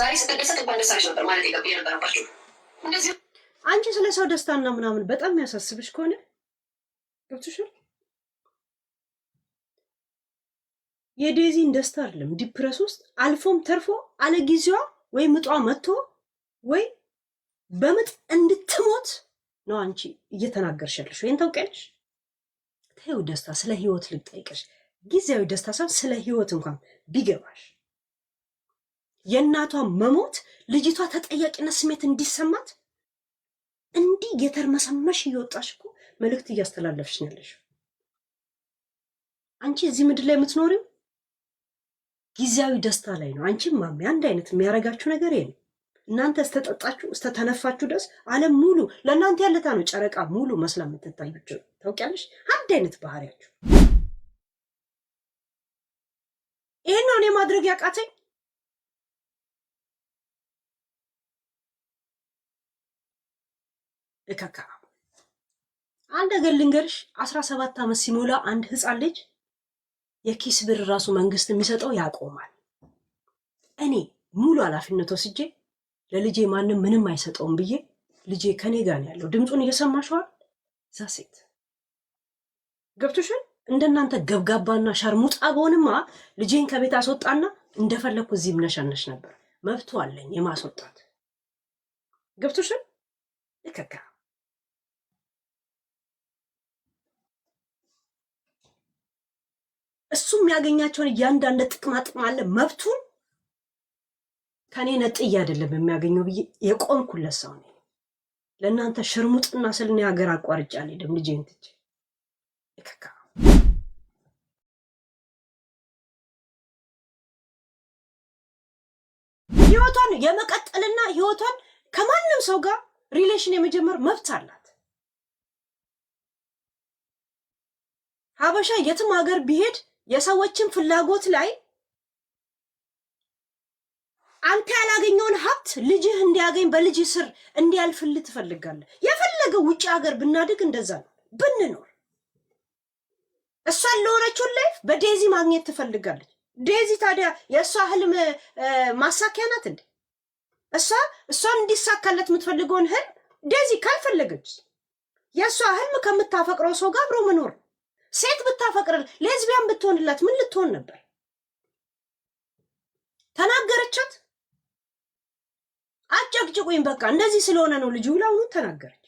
ዛሬ ስትደሰት እንኳን ደስ አለሽ ነበር ማለት የነበረባችሁ እንደዚህ። አንቺ ስለ ሰው ደስታና ምናምን በጣም ያሳስብሽ ከሆነ ገብቶሻል። የዴዚን ደስታ አይደለም ዲፕረስ ውስጥ አልፎም ተርፎ አለጊዜዋ ወይ ምጧ መጥቶ ወይ በምጥ እንድትሞት ነው አንቺ እየተናገርሻለሽ። ወይን ታውቂያለሽ። ተይው ደስታ ስለ ህይወት ልጠይቅሽ። ጊዜያዊ ደስታ ሳይሆን ስለ ህይወት እንኳን ቢገባሽ የእናቷ መሞት ልጅቷ ተጠያቂነት ስሜት እንዲሰማት እንዲህ የተርመሰመሽ እየወጣሽ እኮ መልእክት እያስተላለፍሽ ነው ያለሽ። አንቺ እዚህ ምድር ላይ የምትኖሪው ጊዜያዊ ደስታ ላይ ነው። አንቺም ማሚ አንድ አይነት የሚያረጋችሁ ነገር የለም። እናንተ እስተጠጣችሁ እስተተነፋችሁ ድረስ ዓለም ሙሉ ለእናንተ ያለታ ነው። ጨረቃ ሙሉ መስላ የምትታዩችሁ ታውቂያለሽ። አንድ አይነት ባህሪያችሁ። ይሄን ነው እኔ ማድረግ ያቃተኝ። እከካ አንድ ነገር ልንገርሽ። 17 ዓመት ሲሞላ አንድ ህፃን ልጅ የኪስ ብር ራሱ መንግስት የሚሰጠው ያቆማል። እኔ ሙሉ ኃላፊነት ወስጄ ለልጄ ማንም ምንም አይሰጠውም ብዬ ልጄ ከኔ ጋር ነው ያለው። ድምፁን እየሰማሽዋል። እዛ ሴት ገብቶሻል። እንደናንተ ገብጋባና ሻርሙጣ በሆንማ ልጄን ከቤት አስወጣና እንደፈለኩ እዚህ ምነሻነሽ ነበር። መብቱ አለኝ የማስወጣት። ገብቶሻል። እከካ እሱም ያገኛቸውን እያንዳንድ ጥቅማ ጥቅም አለ መብቱን ከኔ ነጥዬ አይደለም የሚያገኘው ብዬ የቆምኩለት ሰው ነኝ። ለእናንተ ሽርሙጥና ስለኔ ሀገር አቋርጬ አልሄድም ልጄን ትቼ። እከካ ህይወቷን የመቀጠልና ህይወቷን ከማንም ሰው ጋር ሪሌሽን የመጀመር መብት አላት። ሀበሻ የትም ሀገር ቢሄድ የሰዎችን ፍላጎት ላይ አንተ ያላገኘውን ሀብት ልጅህ እንዲያገኝ በልጅ ስር እንዲያልፍልህ ትፈልጋለህ። የፈለገ ውጭ ሀገር ብናድግ እንደዛ ነው ብንኖር። እሷን ለሆነችው ላይፍ በዴዚ ማግኘት ትፈልጋለች። ዴዚ ታዲያ የእሷ ህልም ማሳኪያ ናት እንዴ? እሷን እንዲሳካለት የምትፈልገውን ህልም ዴዚ ካልፈለገች የእሷ ህልም ከምታፈቅረው ሰው ጋር አብሮ መኖር። ሴት ብታፈቅር ሌዝቢያን ብትሆንላት ምን ልትሆን ነበር? ተናገረቻት። አጨቅጭቁኝ በቃ እንደዚህ ስለሆነ ነው ልጅ ብላውኑ ተናገረች።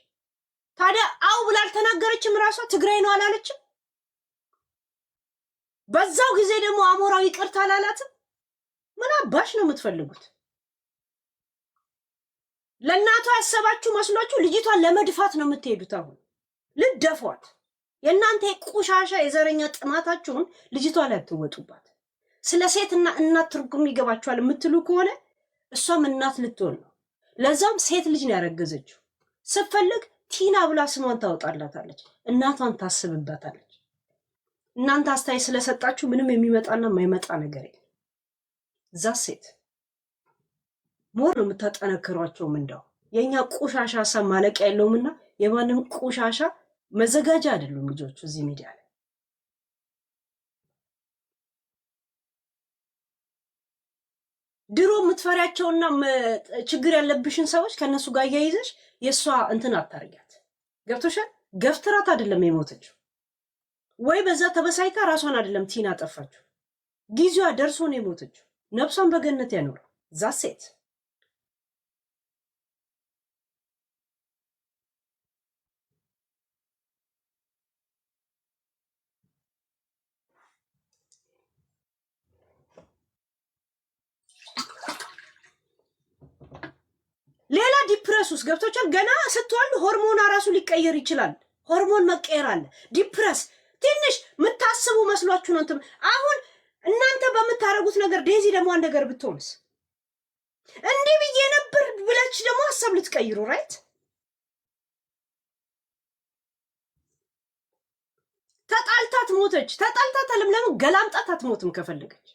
ታዲያ አው ብላ አልተናገረችም። ራሷ ትግራይ ነው አላለችም። በዛው ጊዜ ደግሞ አሞራው ይቅርታ አላላትም። ምን አባሽ ነው የምትፈልጉት? ለእናቷ ያሰባችሁ መስሏችሁ ልጅቷን ለመድፋት ነው የምትሄዱት። አሁን ልደፏት። የእናንተ ቆሻሻ የዘረኛ ጥማታችሁን ልጅቷ ላይ አትወጡባት። ስለ ሴትና እናት ትርጉም ይገባችኋል የምትሉ ከሆነ እሷም እናት ልትሆን ነው። ለዛም ሴት ልጅ ነው ያረገዘችው። ስትፈልግ ቲና ብላ ስሟን ታወጣላታለች። እናቷን ታስብባታለች። እናንተ አስተያየት ስለሰጣችሁ ምንም የሚመጣና የማይመጣ ነገር የለም። እዛ ሴት ሞር ነው የምታጠነክሯቸው። ምንዳው የኛ ቆሻሻ ሀሳብ ማለቂያ የለውምና የማንም ቆሻሻ መዘጋጃ አይደሉም ልጆቹ እዚህ ሚዲያ ላይ። ድሮ የምትፈሪያቸውና ችግር ያለብሽን ሰዎች ከነሱ ጋር ያይዘሽ የሷ እንትን አታርጊያት። ገብቶሻል። ገፍትራት አይደለም የሞተችው ወይ በዛ ተበሳይታ ራሷን አይደለም ቲና አጠፋችሁ። ጊዜዋ ደርሶ ነው የሞተችው። ነፍሷን በገነት ያኖረው ዛ ሴት። ሌላ ዲፕረስ ውስጥ ገብቶቻል። ገና ስትወልድ ሆርሞን ራሱ ሊቀየር ይችላል። ሆርሞን መቀየር አለ። ዲፕረስ ትንሽ የምታስቡ መስሏችሁ ነው እንትን። አሁን እናንተ በምታረጉት ነገር ዴዚ ደግሞ አንድ ነገር ብትሆንስ? እንዲህ ብዬ ነበር ብላችሁ ደግሞ ሀሳብ ልትቀይሩ ራይት። ተጣልታት ሞተች። ተጣልታት ለምን ገላምጣት አትሞትም? ከፈለገች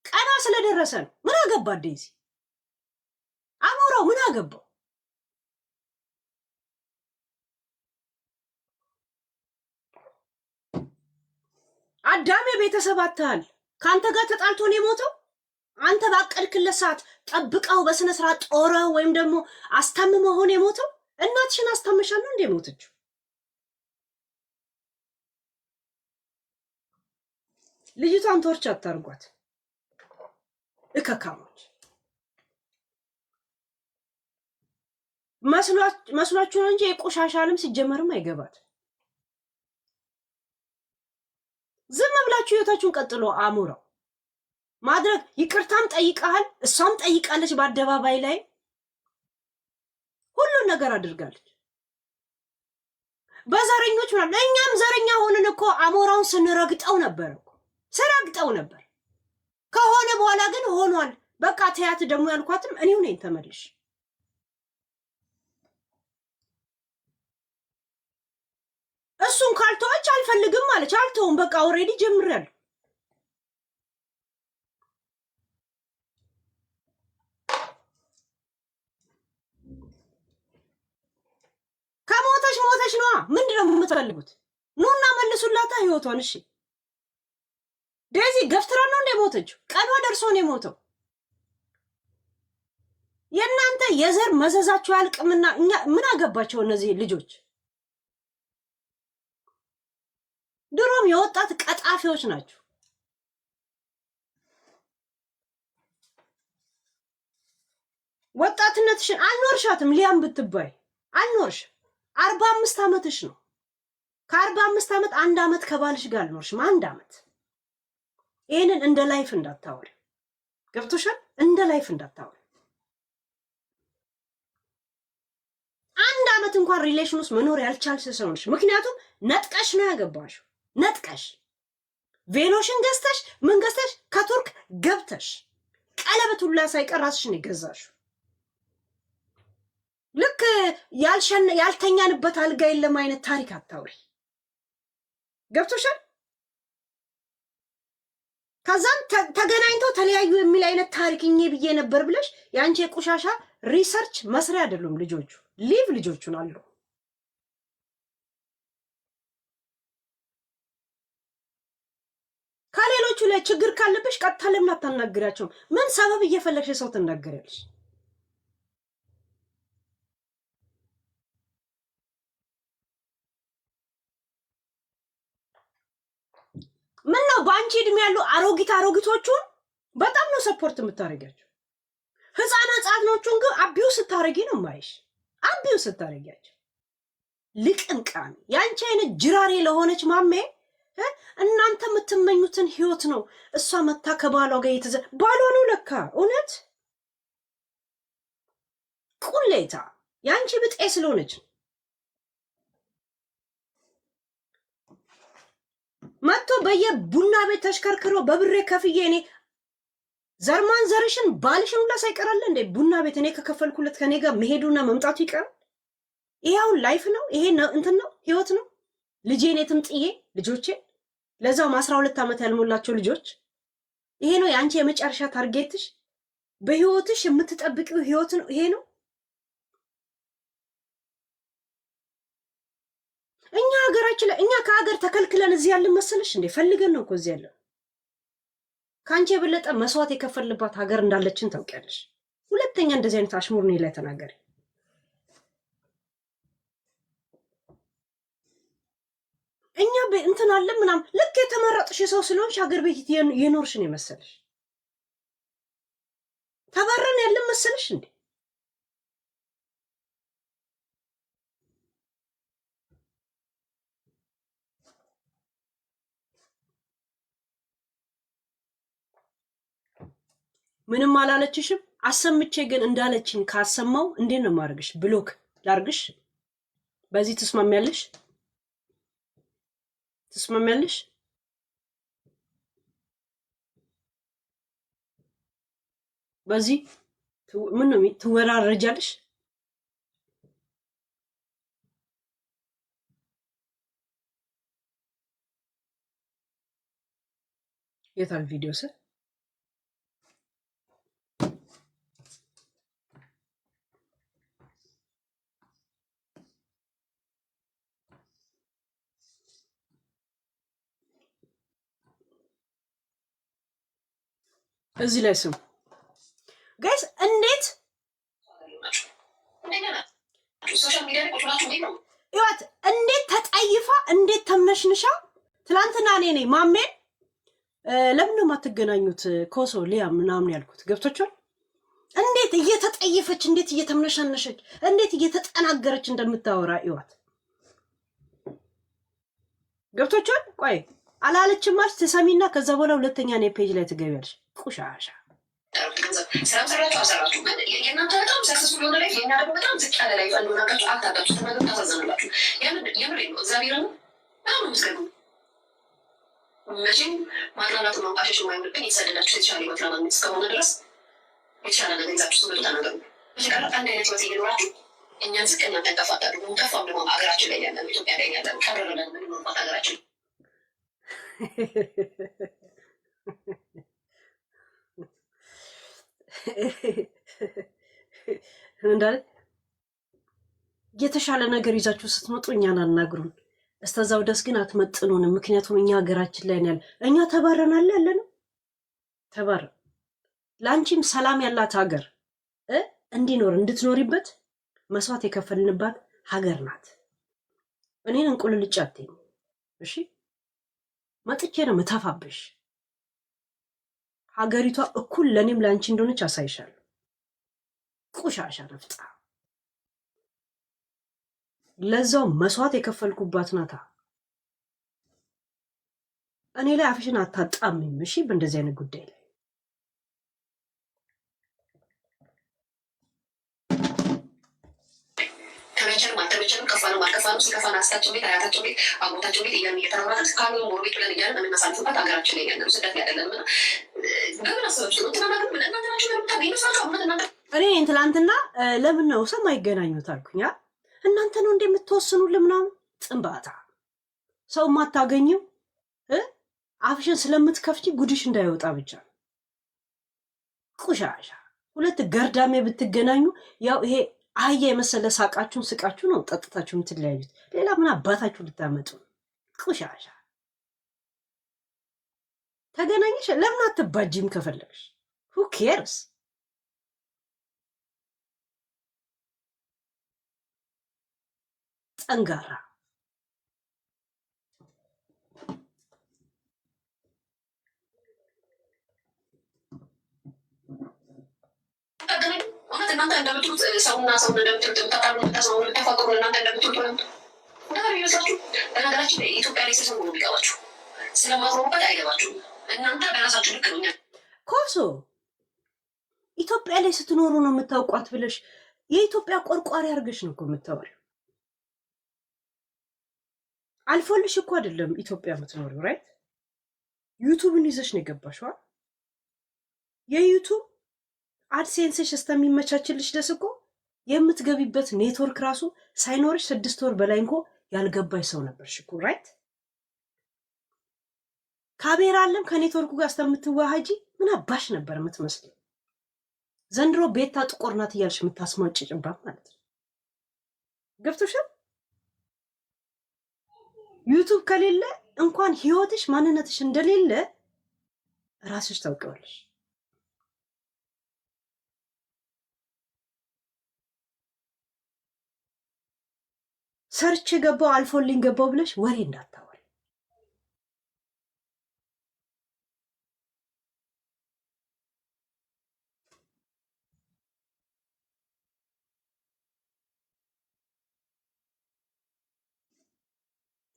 ቀና ስለደረሰ ነው። ምን አገባት ዴዚ? አሞራው ምን አገባው? አዳሜ ቤተሰብ አታል ካንተ ጋር ተጣልቶ ነው የሞተው። አንተ ባቀድክለት ሰዓት ጠብቀው በስነ ስርዓት ጦረው ወይም ደግሞ አስታምመው ሆነ የሞተው? እናትሽን አስታመሻለሁ እንደ ሞተችው? ልጅቷን ቶርች አታርጓት እከካሞች። መስሏችሁ ነው እንጂ የቆሻሻልም ሲጀመርም አይገባት። ዝም ብላችሁ ህይወታችሁን ቀጥሎ አሙራው ማድረግ። ይቅርታም ጠይቃል፣ እሷም ጠይቃለች፣ በአደባባይ ላይ ሁሉን ነገር አድርጋለች። በዘረኞች ምናምን እኛም ዘረኛ ሆነን እኮ አሞራውን ስንረግጠው ነበር እኮ ስረግጠው ነበር። ከሆነ በኋላ ግን ሆኗል። በቃ ተያት ደግሞ ያልኳትም እኔው ነኝ ተመልሽ። እሱን ካልተወች አልፈልግም ማለች። አልተውም በቃ ኦልሬዲ ጀምሬያለሁ። ከሞተች ሞተች ነዋ። ምንድነው የምትፈልጉት? ኑና መልሱላታ ህይወቷን። እሺ ዴዚ ገፍትራ ነው እንደ ሞተችው? ቀኗ ደርሶ ነው የሞተው። የእናንተ የዘር መዘዛቸው ያልቅምና እኛ ምን አገባቸው እነዚህ ልጆች? ድሮም የወጣት ቀጣፊዎች ናቸው። ወጣትነትሽን አልኖርሻትም። ሊያም ብትባይ አልኖርሽም። 45 ዓመትሽ ነው። ከ45 ዓመት 1 ዓመት ከባልሽ ጋር አልኖርሽም። 1 ዓመት። ይሄንን እንደ ላይፍ እንዳታወሪ። ገብቶሻል? እንደ ላይፍ እንዳታወሪ። 1 ዓመት እንኳን ሪሌሽን ውስጥ መኖር ያልቻልሽ ሰው ነሽ። ምክንያቱም ነጥቀሽ ነው ያገባሽው። ነጥቀሽ ቬሎሽን ገዝተሽ ምን ገዝተሽ ከቱርክ ገብተሽ ቀለበት ሁላ ሳይቀር ራስሽን የገዛሽው። ልክ ያልተኛንበት አልጋ የለም አይነት ታሪክ አታውሪ። ገብቶሻል? ከዛም ተገናኝተው ተለያዩ የሚል አይነት ታሪክ እኔ ብዬ ነበር ብለሽ የአንቺ የቆሻሻ ሪሰርች መስሪያ አይደሉም ልጆቹ። ሊቭ ልጆቹን አሉ። ከሌሎቹ ላይ ችግር ካለብሽ ቀጥታ ለምን አታናግሪያቸውም? ምን ሰበብ እየፈለግሽ ሰው ትናገሪያለሽ? ምን ነው በአንቺ እድሜ ያሉ አሮጊቶቹን በጣም ነው ሰፖርት የምታደርጊያቸው። ህፃናቶቹን ግን አቢው ስታረጊ ነው ማይሽ። አቢው ስታረጊያቸው ልቅምቃሚ ያንቺ አይነት ጅራሬ ለሆነች ማሜ እናንተ የምትመኙትን ህይወት ነው እሷ መታ ከባሏ ጋር ባሏ ነው ለካ። እውነት ቁሌታ ያንቺ ብጤ ስለሆነች መጥቶ በየቡና ቤት ተሽከርክሮ በብሬ ከፍዬ እኔ ዘርማን ዘርሽን ባልሽን ሁላ ሳይቀራለ እንደ ቡና ቤት እኔ ከከፈልኩለት ከኔ ጋር መሄዱና መምጣቱ ይቀራል? ይሄው ላይፍ ነው? ይሄ ነው እንትን ነው ህይወት ነው? ልጄን የትም ጥዬ ልጆቼ ለዛው 12 ዓመት ያልሞላቸው ልጆች ይሄ ነው የአንቺ የመጨረሻ ታርጌትሽ? በህይወትሽ የምትጠብቂው ህይወት ነው ይሄ ነው? እኛ ሀገራችን ላይ እኛ ከሀገር ተከልክለን እዚህ ያለን መሰለሽ እንዴ? ፈልገን ነው እኮ እዚህ ያለን። ከአንቺ የበለጠ መስዋዕት የከፈልባት ሀገር እንዳለችን ታውቂያለሽ። ሁለተኛ እንደዚህ አይነት አሽሙር ነው ላይ ተናገሪ። እኛ እንትን አለ ምናምን ልክ የተመረጥሽ ሰው ስለሆንሽ ሀገር ቤት የኖርሽ ነው የመሰለሽ። ተባረን ያለን መሰለሽ እንዴ? ምንም አላለችሽም። አሰምቼ ግን እንዳለችኝ ካሰማው እንዴት ነው ማርግሽ? ብሎክ ላርግሽ? በዚህ ትስማሚያለሽ? ትስማሚያለሽ? በዚህ ምን ነው ትወራረጃለሽ? የታል ቪዲዮ ሰ እዚህ ላይ ስሙ ህይወት እንዴት ተጠይፋ እንዴት ተምነሽንሻ። ትላንትና እኔ ነኝ ማሜን ለምን ነው የማትገናኙት ኮሶ ሊያ ምናምን ያልኩት ገብቶቻል። እንዴት እየተጠየፈች እንዴት እየተምነሸነሸች እንዴት እየተጠናገረች እንደምታወራ ህይወት ገብቶቻል። ቆይ አላለችም ማለት ትሰሚና ከዛ በኋላ ሁለተኛ ነው ፔጅ ላይ ትገቢያለሽ። ቁሻሻ ስራ ሰራችሁ አሰራችሁ ግን የእናንተ በጣም ሰክሰስፉል የሆነ ላይ የእኛ ደግሞ በጣም ዝቅ ያለ ላይ እንደሆናችሁ አታጣችሁ። ተናገሩ ታሳዝናላችሁ። የምር ነው እግዚአብሔር ነው በጣም ነው ምስገዱ። መቼም ማጥላላቱ ማንቋሸሽ የማይወድብን የተሰደዳችሁ የተሻለ ህይወት ለማግኘት እስከሆነ ድረስ የተሻለ ነገር ይዛችሁ ስትመጡ ተናገሩ። በተቀረ አንድ አይነት ህይወት እየኖራችሁ እኛን ዝቅ እናንተን ከፍ አታድርጉ። ከፋም ደግሞ ሀገራችን ላይ ያለ ኢትዮጵያ ላይ ያለ ከረረለን ምንኖርባት ሀገራችን እንዳለ የተሻለ ነገር ይዛችሁ ስትመጡ እኛን አናግሩን። እስተዛው ደስ ግን አትመጥኑንም። ምክንያቱም እኛ ሀገራችን ላይ ነው ያለ። እኛ ተባረናል ያለ ነው ተባረን። ለአንቺም ሰላም ያላት ሀገር እንዲኖር እንድትኖሪበት መስዋዕት የከፈልንባት ሀገር ናት። እኔን እንቁልልጭ አትይኝ እሺ። መጥቼ ነው ምተፋብሽ። ሀገሪቷ እኩል ለኔም ለአንቺ እንደሆነች አሳይሻለሁ። ቁሻሻ ነፍጣ ለዛው መስዋዕት የከፈልኩባት ናታ። እኔ ላይ አፍሽን አታጣምም እሺ። በእንደዚህ አይነት ጉዳይ ላይ ተመቸንም አልተመቸንም ከፋንም አልከፋንም ሲከፋን አስታችን ቤት አያታችን ቤት አጎታችን ቤት እያልን እየተራራትን ካሉ ሞር ቤት ብለን እያለን የምናሳልፍባት ሀገራችን ላይ ያለ ስደት ያደለን ምን በምን አስባችሁ ነው? ትናናገር ምን እናንተ ናችሁ ለምታ ይመስላችሁ አሁን እናንተ እኔ ትላንትና ለምን ነው ሰው ማይገናኙት አልኩኝ። እናንተ ነው እንደምትወስኑልን ምናምን ጽንባታ ሰው ማታገኘው አፍሽን ስለምትከፍቺ ጉድሽ እንዳይወጣ ብቻ ቁሻሻ። ሁለት ገርዳሜ ብትገናኙ ያው ይሄ አህያ የመሰለ ሳቃችሁን ስቃችሁ ነው ጠጥታችሁ የምትለያዩት። ሌላ ምን አባታችሁ ልታመጡ ቁሻሻ። ተገናኝሽ ለምን አትባጂም? ከፈለግሽ who cares? ጠንጋራ እናንተ እንደምትሉት ሰውና ሰው እንደምትሉት ተጣሉ ተሰው ተፋቀሩ እናንተ እንደምትሉት ነው ነገር ይመስላችሁ። በነገራችን ላይ ኢትዮጵያ ላይ ሲሰሙ ነው የሚገባችሁ። ስለማትሮበት አይገባችሁም። እናንተ በራሳችሁ ልክ ነው። ኮሶ ኢትዮጵያ ላይ ስትኖሩ ነው የምታውቋት ብለሽ የኢትዮጵያ ቆርቋሪ አድርገሽ ነው እኮ የምታወሪው። አልፎልሽ እኮ አይደለም ኢትዮጵያ የምትኖሪው ራይት። ዩቱብን ይዘሽ ነው የገባሽዋ። የዩቱብ አድሴንስሽ እስከሚመቻችልሽ ደስ እኮ የምትገቢበት ኔትወርክ ራሱ ሳይኖርሽ 6 ወር በላይ እንኮ ያልገባሽ ሰው ነበርሽ እኮ ራይት። ካሜራ አለም ከኔትወርኩ ጋር እስከምትዋሃጂ ምን አባሽ ነበር የምትመስለው? ዘንድሮ ቤታ ጥቁር ናት እያልሽ የምታስማጭጭባት ማለት ነው። ገብቶሻል? ዩቱብ ከሌለ እንኳን ህይወትሽ ማንነትሽ እንደሌለ ራስሽ ታውቂዋለሽ። ሰርች ገባው አልፎልኝ ገባው ብለሽ ወሬ እንዳታወሪ።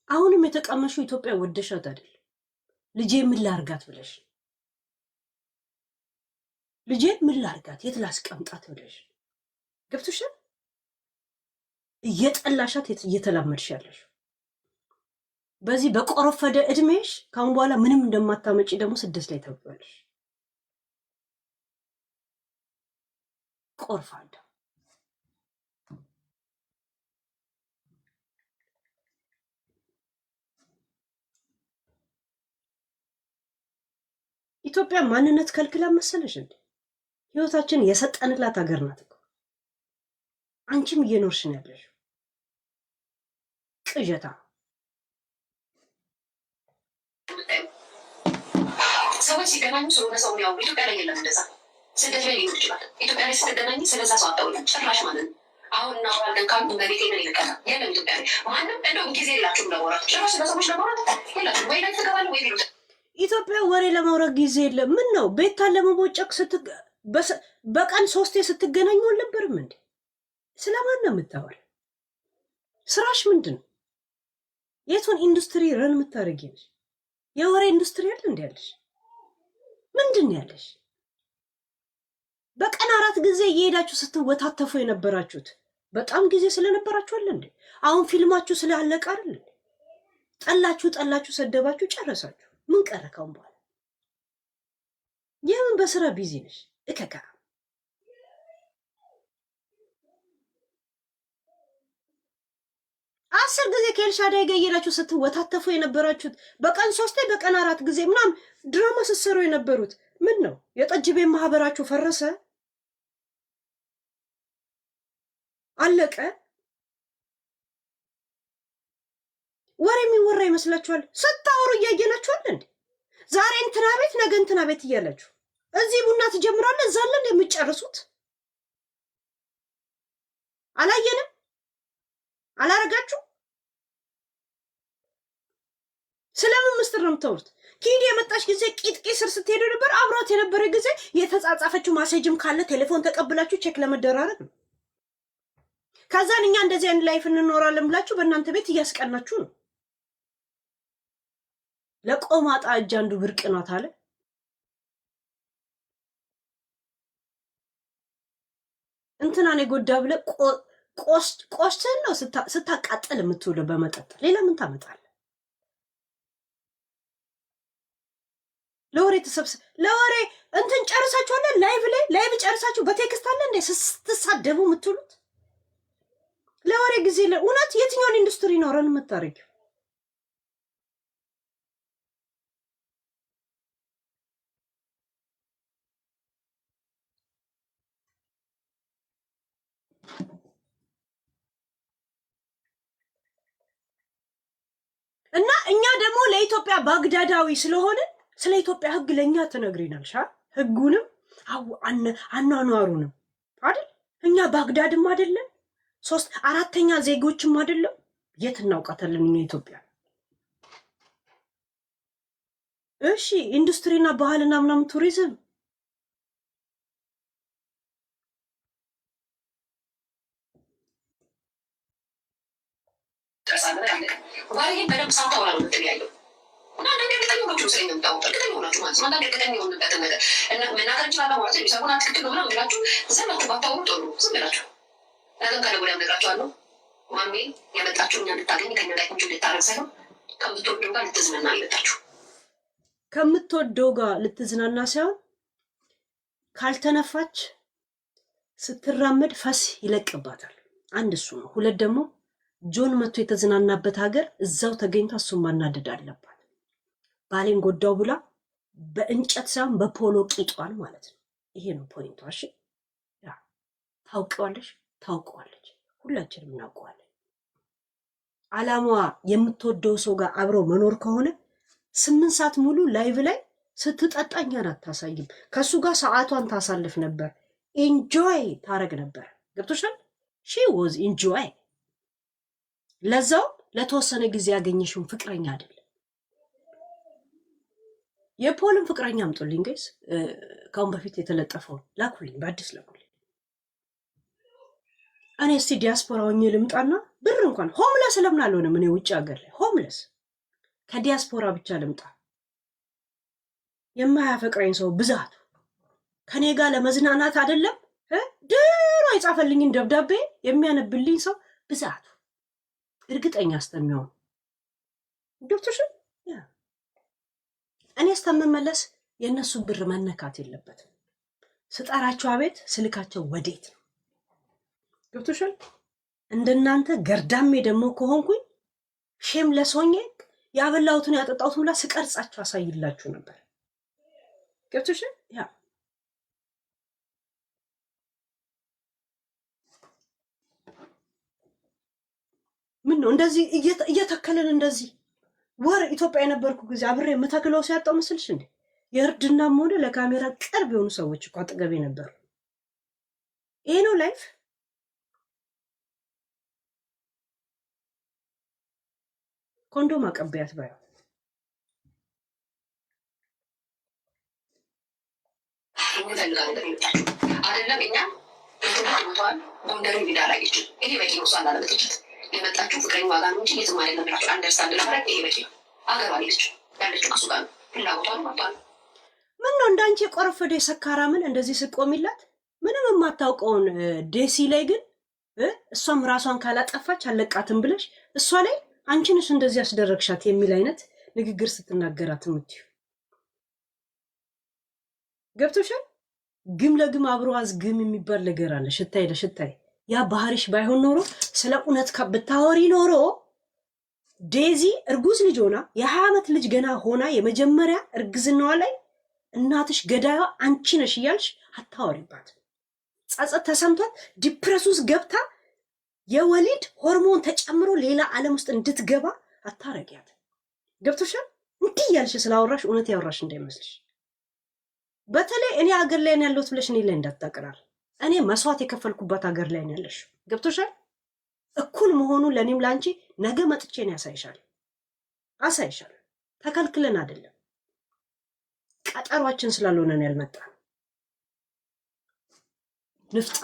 አሁንም የተቀመሽው ኢትዮጵያ ወደሻት አይደል? ልጄ ምን ላርጋት ብለሽ ልጄ ምን ላርጋት የት ላስቀምጣት ብለሽ ገብቶሻል? እየጠላሻት እየተላመድሽ ያለሽ በዚህ በቆረፈደ እድሜሽ ካሁን በኋላ ምንም እንደማታመጪ ደግሞ 6 ላይ ተብሏልሽ። ቆርፋዳ ኢትዮጵያ ማንነት ከልክላ መሰለሽ እንዴ? ህይወታችን የሰጠንላት ሀገር ናት እኮ። አንቺም እየኖርሽ ነው ያለሽ ቅዠታ። ሰዎች ሲገናኙ ስለሆነ ሰው የሚያወሩ ኢትዮጵያ ላይ የለም እንደዛ። ስደት ላይ ሊሆን ይችላል። ኢትዮጵያ ላይ ስትገናኝ ስለዛ ሰው አታውሪም ጭራሽ ማለት ነው። አሁን እናወራለን ካሉ በቤቴ ምን ይልቀና የለም ኢትዮጵያ ማንም እንደውም ጊዜ የላችሁም ለማውራት ጭራሽ ለሰዎች ለማውራት የላችሁም። ወይ ላይ ትገባለ ወይ ቢሉት ኢትዮጵያ ወሬ ለማውራት ጊዜ የለም። ምን ነው ቤታን ለመቦጨቅ በቀን 3 ስትገናኙ አልነበርም እንዴ? ስለማን ነው የምታወራ? ስራሽ ምንድን ነው? የቱን ኢንዱስትሪ ረን የምታደርጊ ነሽ? የወሬ ኢንዱስትሪ አለ እንዴ ያለሽ? ምንድን ያለሽ? በቀን 4 ጊዜ እየሄዳችሁ ስትወታተፉ የነበራችሁት በጣም ጊዜ ስለነበራችሁ አለ እንዴ? አሁን ፊልማችሁ ስላለቀ አይደል? ጠላችሁ ሰደባችሁ ጨረሳችሁ። ምን ቀረ ካሁን በኋላ? የምን በስራ ቢዚ ነሽ? እከካ 10 ጊዜ ከኤልሻዳይ ጋር እየሄዳችሁ ስትወታተፉ የነበራችሁት በቀን 3 በቀን 4 ጊዜ ምናምን ድራማ ስትሰሩ የነበሩት ምን ነው? የጠጅ ቤት ማህበራችሁ ፈረሰ? አለቀ? ወሬ የሚወራ ይመስላችኋል? ስታወሩ እያየናችኋል እንዴ? ዛሬ እንትና ቤት ነገ እንትና ቤት እያላችሁ እዚህ ቡና ትጀምራለህ እዛ አለ እንደምትጨርሱት አላየንም? አላረጋችሁ? ስለምን ምስጥር ነው የምታወሩት? ኪድ የመጣች ጊዜ ቂጥቂ ስር ስትሄዱ ነበር። አብሯት የነበረ ጊዜ የተጻጻፈችው ማሴጅም ካለ ቴሌፎን ተቀብላችሁ ቼክ ለመደራረግ ነው። ከዛን እኛ እንደዚህ አይነት ላይፍ እንኖራለን ብላችሁ በእናንተ ቤት እያስቀናችሁ ነው። ለቆማጣ እጅ አንዱ ብርቅ ናት አለ። እንትናን የጎዳ ብለ ቆስትን ነው ስታቃጠል የምትውለው በመጠጥ ሌላ ምን ታመጣለህ? ለወሬ ለወሬ እንትን ጨርሳችኋል። ላይቭ ጨርሳችሁ በቴክስት አለ እንዴ ስትሳደቡ የምትውሉት? ለወሬ ጊዜ እውነት የትኛውን ኢንዱስትሪ ነው ረን የምታደርጊው? እና እኛ ደግሞ ለኢትዮጵያ ባግዳዳዊ ስለሆነ ስለ ኢትዮጵያ ሕግ ለኛ ትነግሪናልሽ። ሕጉንም አኗኗሩንም አይደል? እኛ ባግዳድም አይደለም 4ኛ ዜጎችም አይደለም። የት እናውቃታለን እኛ ኢትዮጵያ? እሺ ኢንዱስትሪና ባህልና ምናምን ቱሪዝም ወሬ በደንብ ሳታወራ ነው የምትለያየው። እና አንዳንድ እርግጠኛ ሆናችሁ ስለ እንደምታወጡ እርግጠኛ ሆናችሁ ማለት ነው። አንዳንድ እርግጠኛ የሆንበትን ነገር መናገር እንችላለን ማለት ነው። የሚሰሩን ትክክል ነው ምናምን ብላችሁ ዝም ባታወሩ ጥሩ። ዝም ብላችሁ ነገም ከነገ ወዲያም እነግራችኋለሁ። ማሜ የመጣችሁ እኛ እንድታገኝ ከኛ ጋር እንጂ እንድታረግ ሳይሆን ከምትወደው ጋር ልትዝናና የመጣችሁ ከምትወደው ጋር ልትዝናና ሳይሆን ካልተነፋች ስትራመድ ፈስ ይለቅባታል። አንድ እሱ ነው። 2 ደግሞ ጆን መቶ የተዝናናበት ሀገር እዛው ተገኝታ እሱን ማናደድ አለባት። ባሌን ጎዳው ብላ በእንጨት ሳይሆን በፖሎ ቂጧን ማለት ነው። ይሄ ነው ፖይንቷ። እሺ ታውቀዋለች፣ ሁላችንም እናውቀዋለን። አላማዋ የምትወደው ሰው ጋር አብሮ መኖር ከሆነ 8 ሰዓት ሙሉ ላይቭ ላይ ስትጠጣ እኛን አታሳይም። ከሱ ጋር ሰዓቷን ታሳልፍ ነበር፣ ኢንጆይ ታረግ ነበር። ገብቶሻል? ሺ ወዝ ኢንጆይ። ለዛው ለተወሰነ ጊዜ ያገኘሽውን ፍቅረኛ አይደለም። የፖልን ፍቅረኛ አምጡልኝ ጋይስ። ካሁን በፊት የተለጠፈውን ላኩልኝ፣ በአዲስ ላኩልኝ። እኔ እስቲ ዲያስፖራ ሆኜ ልምጣና ብር እንኳን ሆምለስ ለምን አልሆነም? እኔ ውጭ ሀገር ላይ ሆምለስ ከዲያስፖራ ብቻ ልምጣ። የማያፈቅረኝ ሰው ብዛቱ ከኔ ጋር ለመዝናናት አይደለም ድሮ የጻፈልኝን ደብዳቤ የሚያነብልኝ ሰው ብዛቱ እርግጠኛ አስተሚሆን ዶክተር እኔ እስከምመለስ የእነሱ ብር መነካት የለበትም። ስጠራቸው አቤት ስልካቸው ወዴት ነው? ገብቶሻል? እንደናንተ ገርዳሜ ደግሞ ከሆንኩኝ ሼም ለሶኜ ያበላሁትን ያጠጣሁትን ብላ ስቀርጻቸው አሳይላችሁ ነበር። ገብቶሻል? ያ ምን ነው እንደዚህ እየተከለን እንደዚህ ወር ኢትዮጵያ የነበርኩ ጊዜ አብሬ የምተክለው ሲያጣው መስልሽ እንዴ? የእርድናም ሆነ ለካሜራ ቅርብ የሆኑ ሰዎች እኮ አጠገቤ ነበሩ። ይሄ ነው ላይፍ። ኮንዶም አቀበያት ባዩ አይደለም እኛ ሞተዋል። ጎንደርን ሜዳ ላይ ይችል ይሄ በቂ ነው። እሷን ላለመተቸት የመጣችሁ ፍቅረኛ ዋጋ ነው እንጂ የትም አይደለም ብላችሁ አንደርስታንድ ለማድረግ ይሄ በቂ ነው። አገሯ ልጅ ያለችው ከሱ ጋር ነው። ፍላጎቷን መጥቷል። ምን ነው እንዳንቺ የቆረፈደ የሰካራምን እንደዚህ ስቆሚላት ምንም የማታውቀውን ዴሲ ላይ ግን እሷም ራሷን ካላጠፋች አለቃትም ብለሽ እሷ ላይ አንቺንስ እንደዚህ ያስደረግሻት የሚል አይነት ንግግር ስትናገራት የምትዩ ገብቶሻል? ግም ለግም አብሮዋዝ ግም የሚባል ነገር አለ። ሽታይ ለሽታይ ያ ባህሪሽ ባይሆን ኖሮ ስለ እውነት ብታወሪ ኖሮ ዴዚ እርጉዝ ልጅ ሆና የ20 ዓመት ልጅ ገና ሆና የመጀመሪያ እርግዝናዋ ላይ እናትሽ ገዳዩ አንቺ ነሽ እያልሽ አታወሪባት። ጸጸት ተሰምቷት ዲፕረስ ውስጥ ገብታ የወሊድ ሆርሞን ተጨምሮ ሌላ ዓለም ውስጥ እንድትገባ አታረጊያት። ገብቶሻል? እንዲህ እያልሽ ስላወራሽ እውነት ያወራሽ እንዳይመስልሽ። በተለይ እኔ ሀገር ላይ ነው ያለሁት ብለሽ እኔ ላይ እንዳታቀራል። እኔ መስዋዕት የከፈልኩባት ሀገር ላይ ነው ያለሽ። ገብቶሻል? እኩል መሆኑን ለእኔም ለአንቺ ነገ መጥቼ ነው አሳይሻል። ተከልክለን አይደለም፣ ቀጠሯችን ስላልሆነ ነው ያልመጣ። ንፍጣ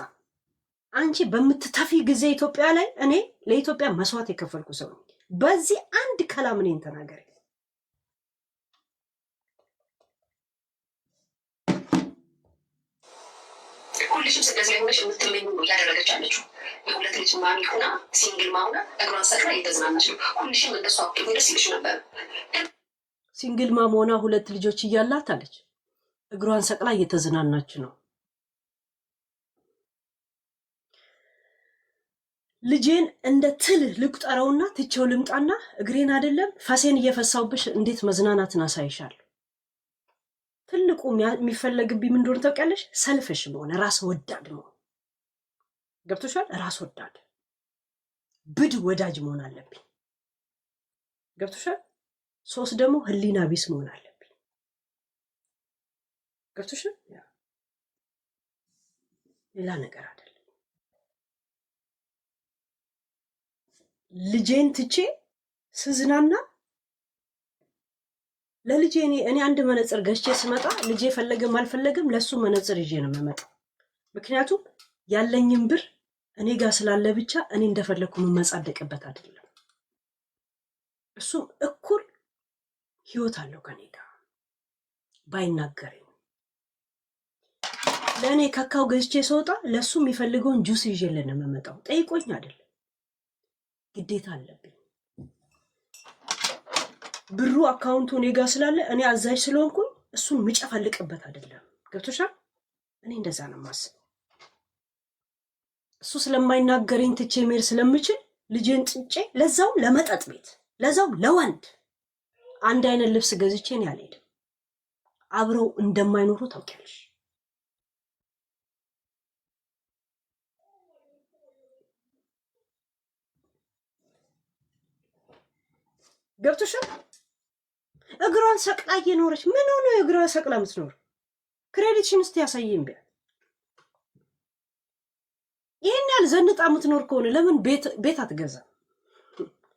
አንቺ በምትተፊ ጊዜ ኢትዮጵያ ላይ እኔ ለኢትዮጵያ መስዋዕት የከፈልኩ ሰው ነኝ። በዚህ አንድ ከላም እኔን ተናገሪ። ሁልሽም ስደት ላይ ሆነሽ የምትመኙ ነው እያደረገች አለችው። የሁለት ልጅ ማሚ ሆና ሲንግል ማሆና እግሯን ሰቅላ እየተዝናናች ነው። ሁልሽም እንደሷ አብቶ ደስ ይልሽ ነበር። ሲንግል ማም ሆና 2 ልጆች እያላት አለች እግሯን ሰቅላ እየተዝናናች ነው። ልጄን እንደ ትል ልቁጠረውና ትቼው ልምጣና እግሬን አይደለም ፈሴን እየፈሳውብሽ እንዴት መዝናናትን አሳይሻለሁ። ትልቁ የሚፈለግብኝ ምን እንደሆነ ታውቂያለሽ? ሰልፍሽ መሆን፣ ራስ ወዳድ መሆን። ገብቶሻል? ራስ ወዳድ ብድ ወዳጅ መሆን አለብኝ። ገብቶሻል? 3 ደግሞ ህሊና ቢስ መሆን አለብኝ። ገብቶሻል? ሌላ ነገር አይደለም። ልጄን ትቼ ስዝናና ለልጄ እኔ አንድ መነጽር ገዝቼ ስመጣ ልጄ ፈለገም አልፈለገም ለሱ መነጽር ይዤ ነው የምመጣው። ምክንያቱም ያለኝም ብር እኔ ጋር ስላለ ብቻ እኔ እንደፈለኩ የምመጻደቅበት አይደለም። እሱም እኩል ህይወት አለው ከኔ ጋር ባይናገረኝ። ለእኔ ካካው ገዝቼ ስወጣ ለሱ የሚፈልገውን ጁስ ይዤልን ነው የምመጣው። ጠይቆኝ አይደለም፣ ግዴታ አለብኝ። ብሩ አካውንቱ እኔ ጋር ስላለ እኔ አዛዥ ስለሆንኩኝ እሱን ምጨፈልቅበት አይደለም። ገብቶሻል? እኔ እንደዛ ነው የማስበው። እሱ ስለማይናገረኝ ትቼ መሄድ ስለምችል ልጄን ጥጬ ለዛው ለመጠጥ ቤት ለዛው ለወንድ አንድ አይነት ልብስ ገዝቼ ነው ያልሄድም። አብረው እንደማይኖሩ ታውቂያለሽ። ገብቶሻል? እግሯን ሰቅላ እየኖረች ምን ሆነ? እግሯን ሰቅላ የምትኖር ክሬዲትሽን እስቲ ያሳየኝ ቢያል። ይህን ያህል ዘንጣ የምትኖር ከሆነ ለምን ቤት አትገዛም?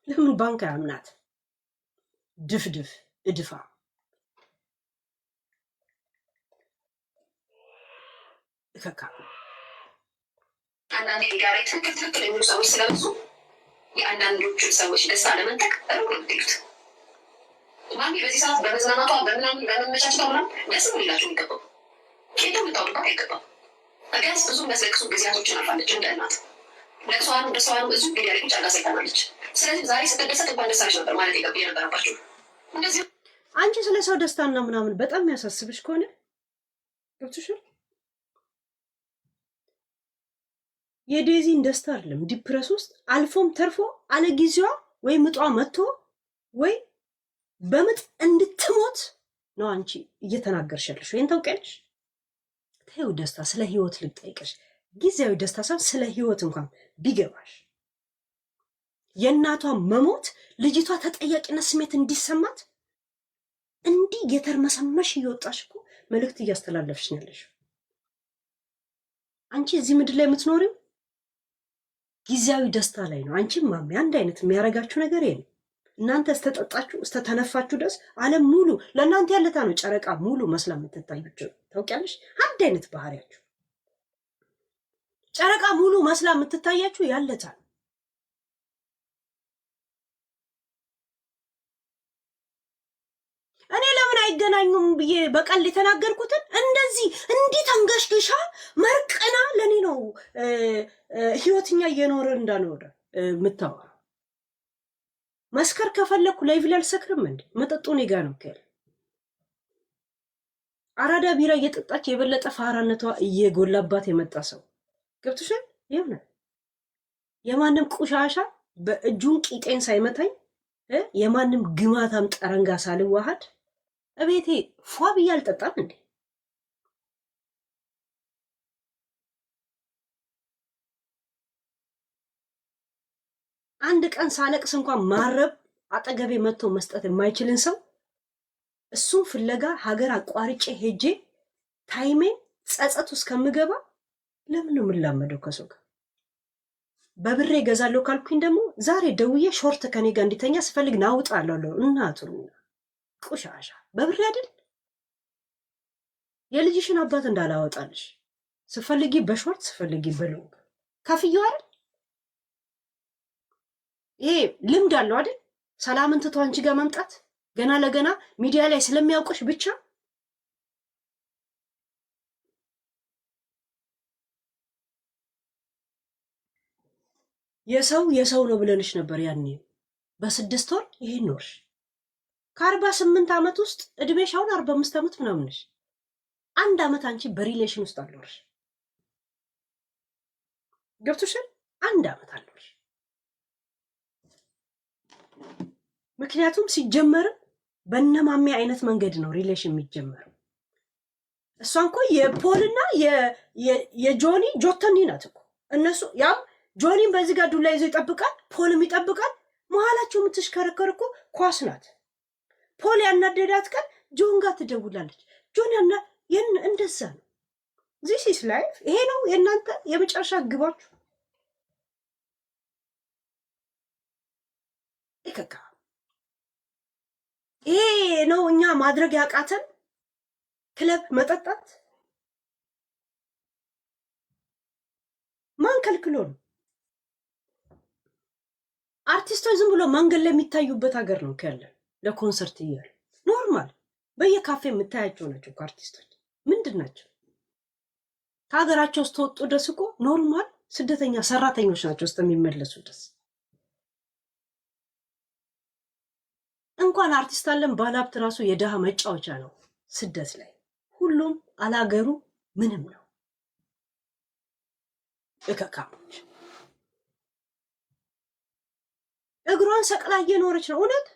ለምን ባንክ አያምናት? ድፍድፍ እድፋ እከካ። አንዳንዴ ጋር ትክክል የሚሉ ሰዎች ስለብዙ የአንዳንዶቹ ሰዎች ደስታ ለመንጠቅ ሩቅ ነው። ማሚ በዚህ ሰዓት በመዝናናቷ በምናምን በመመቻቸቷ ምናምን ደስ የሚላቸው የሚገባው ኬቶ ልታወጡባት አይገባም። ቢያንስ ብዙ የሚያስለቅሱ ጊዜያቶችን አልፋለች። እንደ እናት ለቅሷንም ደስታዋንም ብዙ ጊዜ ላይ ጫላ ሰይታናለች። ስለዚህ ዛሬ ስትደሰት እንኳን ደስ አለሽ ነበር ማለት የነበረባቸው። እንደዚህ አንቺ ስለ ሰው ደስታና ምናምን በጣም የሚያሳስብሽ ከሆነ ገብቶሻል። የዴዚን ደስታ አይደለም ዲፕረስ ውስጥ አልፎም ተርፎ አለ ጊዜዋ ወይ ምጧ መጥቶ ወይ በምጥ እንድትሞት ነው አንቺ እየተናገርሽ ያለሽ። ወይን ታውቂያለሽ? ተይው ደስታ ስለ ህይወት ልጠይቅሽ። ጊዜያዊ ደስታ ሳይሆን ስለ ህይወት እንኳን ቢገባሽ የእናቷ መሞት ልጅቷ ተጠያቂነት ስሜት እንዲሰማት እንዲህ የተርመሰመሽ እየወጣሽ እኮ መልእክት እያስተላለፍሽ ነው ያለሽ። አንቺ እዚህ ምድር ላይ የምትኖሪው ጊዜያዊ ደስታ ላይ ነው። አንቺም ማሚ አንድ አይነት የሚያረጋችሁ ነገር የለም። እናንተ እስተጠጣችሁ እስተተነፋችሁ ድረስ ዓለም ሙሉ ለእናንተ ያለታ ነው። ጨረቃ ሙሉ መስላ የምትታዩት ታውቂያለሽ? አንድ አይነት ባህሪያችሁ ጨረቃ ሙሉ መስላ የምትታያችሁ ያለታ ነው። እኔ ለምን አይገናኙም ብዬ በቀል የተናገርኩትን እንደዚህ እንዲህ ተንገሽግሻ መርቅና ለኔ ነው ህይወትኛ እየኖረ እንዳልኖረ የምታወራ። መስከር ከፈለኩ ላይቭ ላይ አልሰክርም እንዴ? መጠጡ እኔ ጋ ነው ከል አራዳ ቢራ እየጠጣች የበለጠ ፋራነቷ እየጎላባት የመጣ ሰው ገብቶሻል? ይሁን የማንም ቁሻሻ በእጁን ቂጤን ሳይመታኝ የማንም ግማታም ጠረንጋ ሳልዋሃድ እቤቴ ፏ ብዬ አልጠጣም እንዴ? አንድ ቀን ሳለቅስ እንኳን ማረብ አጠገቤ መጥቶ መስጠት የማይችልን ሰው እሱን ፍለጋ ሀገር አቋርጬ ሄጄ ታይሜን ጸጸት ውስጥ ከምገባ ለምን ነው የምላመደው ከሰው ጋር? በብሬ ገዛለሁ ካልኩኝ ደግሞ ዛሬ ደውዬ ሾርት ከኔ ጋር እንዲተኛ ስፈልግ ናውጣለሁ። እናቱን ቁሻሻ በብሬ አይደል? የልጅሽን አባት እንዳላወጣልሽ ስፈልጊ በሾርት ስፈልጊ በሎንግ ከፍዬው አይደል? ይሄ ልምድ አለው አይደል? ሰላምን ትቶ አንቺ ጋር መምጣት ገና ለገና ሚዲያ ላይ ስለሚያውቁሽ ብቻ የሰው ነው ብለንሽ ነበር ያኔ። በ6 ወር ይሄን ኖርሽ። ከ48 ዓመት ውስጥ እድሜሽ አሁን 45 ዓመት ምናምን ነሽ። 1 ዓመት አንቺ በሪሌሽን ውስጥ አልኖርሽ። ገብቶሻል? 1 ዓመት አልኖርሽ። ምክንያቱም ሲጀመርም በነማሜ አይነት መንገድ ነው ሪሌሽን የሚጀመረው። እሷን እኮ የፖልና የጆኒ ጆተኒ ናት እኮ እነሱ። ያም ጆኒም በዚህ ጋር ዱላ ይዞ ይጠብቃል፣ ፖልም ይጠብቃል። መሀላቸው የምትሽከረከር እኮ ኳስ ናት። ፖል ያናደዳት ቀን ጆን ጋር ትደውላለች። ጆን እንደዛ ነው። ዚስ ኢስ ላይፍ። ይሄ ነው የእናንተ የመጨረሻ ግባችሁ። ይከካ ይሄ ነው እኛ ማድረግ ያቃተን። ክለብ መጠጣት ማን ከልክሎ ነው? አርቲስቶች ዝም ብሎ መንገድ ላይ የሚታዩበት ሀገር ነው ያለን። ለኮንሰርት እያሉ ኖርማል በየካፌ የምታያቸው ናቸው እኮ አርቲስቶች። ምንድን ናቸው? ከሀገራቸው ውስጥ ተወጡ ድረስ እኮ ኖርማል ስደተኛ ሰራተኞች ናቸው ውስጥ የሚመለሱ ድረስ። እንኳን አርቲስት አለን ባለሀብት ራሱ የድሃ መጫወቻ ነው ስደት ላይ። ሁሉም አላገሩ ምንም ነው። እከካሞች እግሯን ሰቅላ እየኖረች ነው። እውነት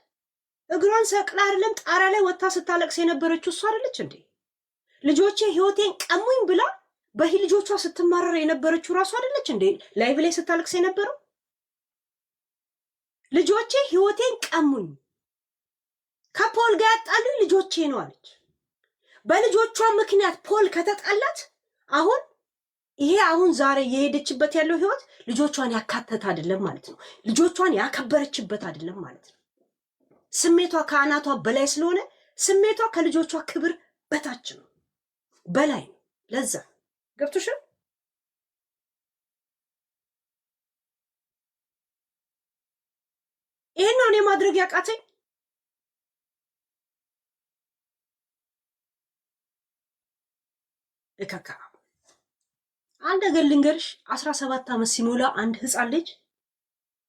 እግሯን ሰቅላ አይደለም ጣሪያ ላይ ወጥታ ስታለቅስ የነበረችው እሷ አይደለች እንዴ? ልጆቼ ህይወቴን ቀሙኝ ብላ በልጆቿ ስትማረር የነበረችው ራሱ አይደለች እንዴ? ላይቭ ላይ ስታለቅስ የነበረው ልጆቼ ህይወቴን ቀሙኝ፣ ከፖል ጋር ያጣሉኝ ልጆቼ ነው አለች። በልጆቿ ምክንያት ፖል ከተጣላት አሁን ዛሬ የሄደችበት ያለው ህይወት ልጆቿን ያካተተ አይደለም ማለት ነው። ልጆቿን ያከበረችበት አይደለም ማለት ነው። ስሜቷ ከአናቷ በላይ ስለሆነ ስሜቷ ከልጆቿ ክብር በታች ነው፣ በላይ ነው። ለዛ ገብቶሻል? ይሄን ነው እኔ ማድረግ ያቃተኝ። እከካ አንድ ነገር ልንገርሽ፣ 17 ዓመት ሲሞላ አንድ ህፃን ልጅ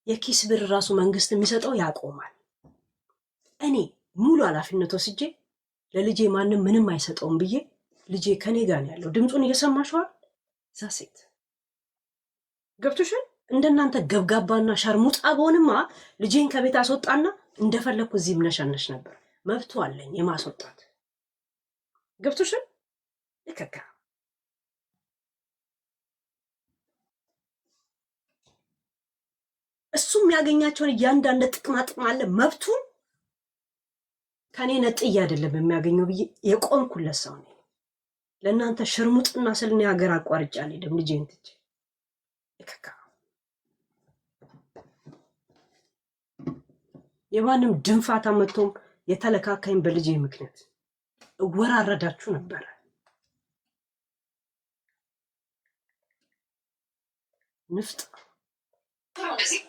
የኪስ ብር ራሱ መንግስት የሚሰጠው ያቆማል። እኔ ሙሉ ኃላፊነት ወስጄ ለልጄ ማንም ምንም አይሰጠውም ብዬ ልጄ ከኔ ጋር ነው ያለው። ድምፁን እየሰማሽዋል? ዛ ሴት ገብቶሻል? እንደናንተ ገብጋባና ሸርሙጣ በሆንማ ልጄን ከቤት አስወጣና እንደፈለኩ እዚህ ምነሻነሽ ነበር። መብቱ አለኝ የማስወጣት። ገብቶሻል? እከካ እሱም ያገኛቸውን እያንዳንድ ጥቅማ ጥቅም አለ። መብቱን ከኔ ነጥዬ አይደለም የሚያገኘው ብዬ የቆምኩለት ሰው ነኝ። ለእናንተ ሽርሙጥና ስልን ሀገር አቋርጬ አልሄድም ልጄን ትቼ። እከካ የማንም ድንፋታ መጥቶም የተለካካኝ በልጄ ምክንያት እወራረዳችሁ ነበረ። ንፍጥ እንደዚህ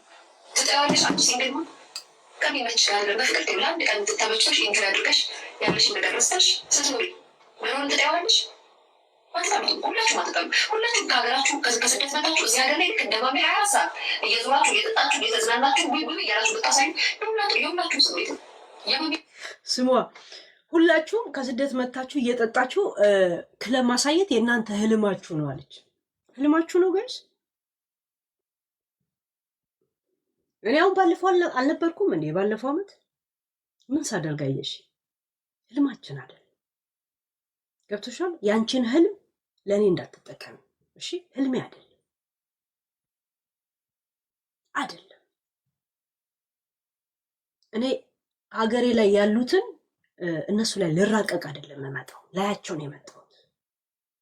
ትጠያለሽ። አንቺ ሲንግል ሆን ከሚመች ጋር በፍቅር ብላ አንድ ቀን ትተመችቶሽ ኢንጆይ አድርገሽ ያለሽ ነገር ረስተሽ ስትኖሪ መኖርን ትጠያለሽ። ሁላችሁም አትቀሉ። ሁላችሁም ከሀገራችሁ ከስደት መጣችሁ እዚህ ሀገር ላይ ልክ እንደ ማሜ 24 ሰዓት እየዞራችሁ እየጠጣችሁ እየተዝናናችሁ ውይ እያላችሁ ብታሳዩ የሁላችሁም ስሜት ነው። ስሟ ሁላችሁም ከስደት መታችሁ እየጠጣችሁ ክለብ ማሳየት የእናንተ ህልማችሁ ነው አለች። ህልማችሁ ነው ጋይስ። እኔ አሁን ባለፈው አልነበርኩም እንዴ? ባለፈው አመት ምን ሳደርግ አየሽ? ህልማችን አይደል? ገብቶሻል? ያንቺን ህልም ለእኔ እንዳትጠቀም እሺ? ህልሜ አይደለም አይደለም። እኔ ሀገሬ ላይ ያሉትን እነሱ ላይ ልራቀቅ አይደለም የመጣው፣ ላያቸው ነው የመጣሁት።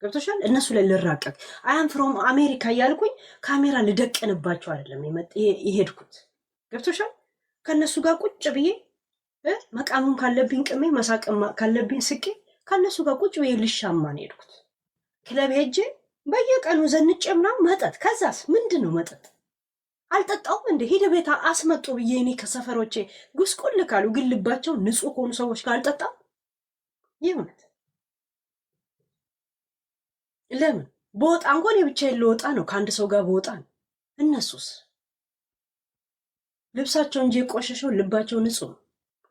ገብቶሻል? እነሱ ላይ ልራቀቅ አያም ፍሮም አሜሪካ እያልኩኝ ካሜራ ልደቅንባቸው አይደለም የሄድኩት። ገብቶሻል? ከእነሱ ጋር ቁጭ ብዬ መቃሙን ካለብኝ ቅሜ መሳቅም ካለብኝ ስቄ ከእነሱ ጋር ቁጭ ብዬ ልሻማ ነው የሄድኩት። ክለብ ሄጄ በየቀኑ ዘንጬ ምናምን መጠጥ። ከዛስ ምንድን ነው መጠጥ? አልጠጣውም እንደ ሄደ ቤታ አስመጡ ብዬ እኔ ከሰፈሮቼ ጉስቁል ካሉ ግን ልባቸው ንጹህ ከሆኑ ሰዎች ጋር አልጠጣም። የእውነት ለምን በወጣ እንኳን የብቻዬን ልወጣ ነው፣ ከአንድ ሰው ጋር በወጣ ነው። እነሱስ ልብሳቸው እንጂ የቆሸሸው ልባቸው ንጹህ ነው።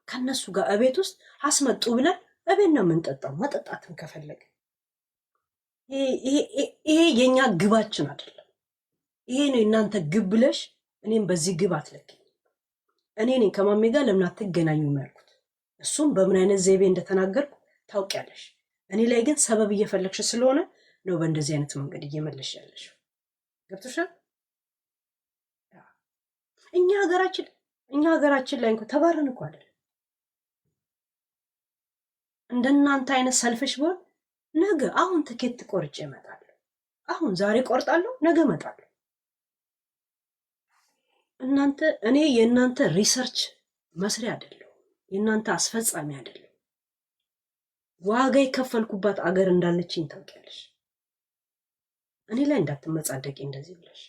ከእነሱ ጋር እቤት ውስጥ አስመጡ ብለን እቤት ነው የምንጠጣው። መጠጣትን ከፈለገ ይሄ የኛ ግባችን አይደለም። ይሄ ነው እናንተ ግብ ብለሽ እኔም በዚህ ግብ አትለኪኝ። እኔ ነኝ ከማሜ ጋር ለምን አትገናኙም ያልኩት። እሱም በምን አይነት ዘይቤ እንደተናገርኩ ታውቂያለሽ። እኔ ላይ ግን ሰበብ እየፈለግሽ ስለሆነ ነው በእንደዚህ አይነት መንገድ እየመለሽ ያለሽ። ገብቶሻል? እኛ ሀገራችን ላይ እንኳን ተባረን እኮ አይደል? እንደናንተ አይነት ሰልፍሽ ቢሆን ነገ አሁን ትኬት ቆርጬ እመጣለሁ። አሁን ዛሬ ቆርጣለሁ፣ ነገ እመጣለሁ። እኔ የእናንተ ሪሰርች መስሪያ አይደለሁ፣ የእናንተ አስፈጻሚ አይደለሁ። ዋጋ የከፈልኩባት አገር እንዳለችኝ ታውቂያለሽ። እኔ ላይ እንዳትመጻደቂ እንደዚህ ብለሽ።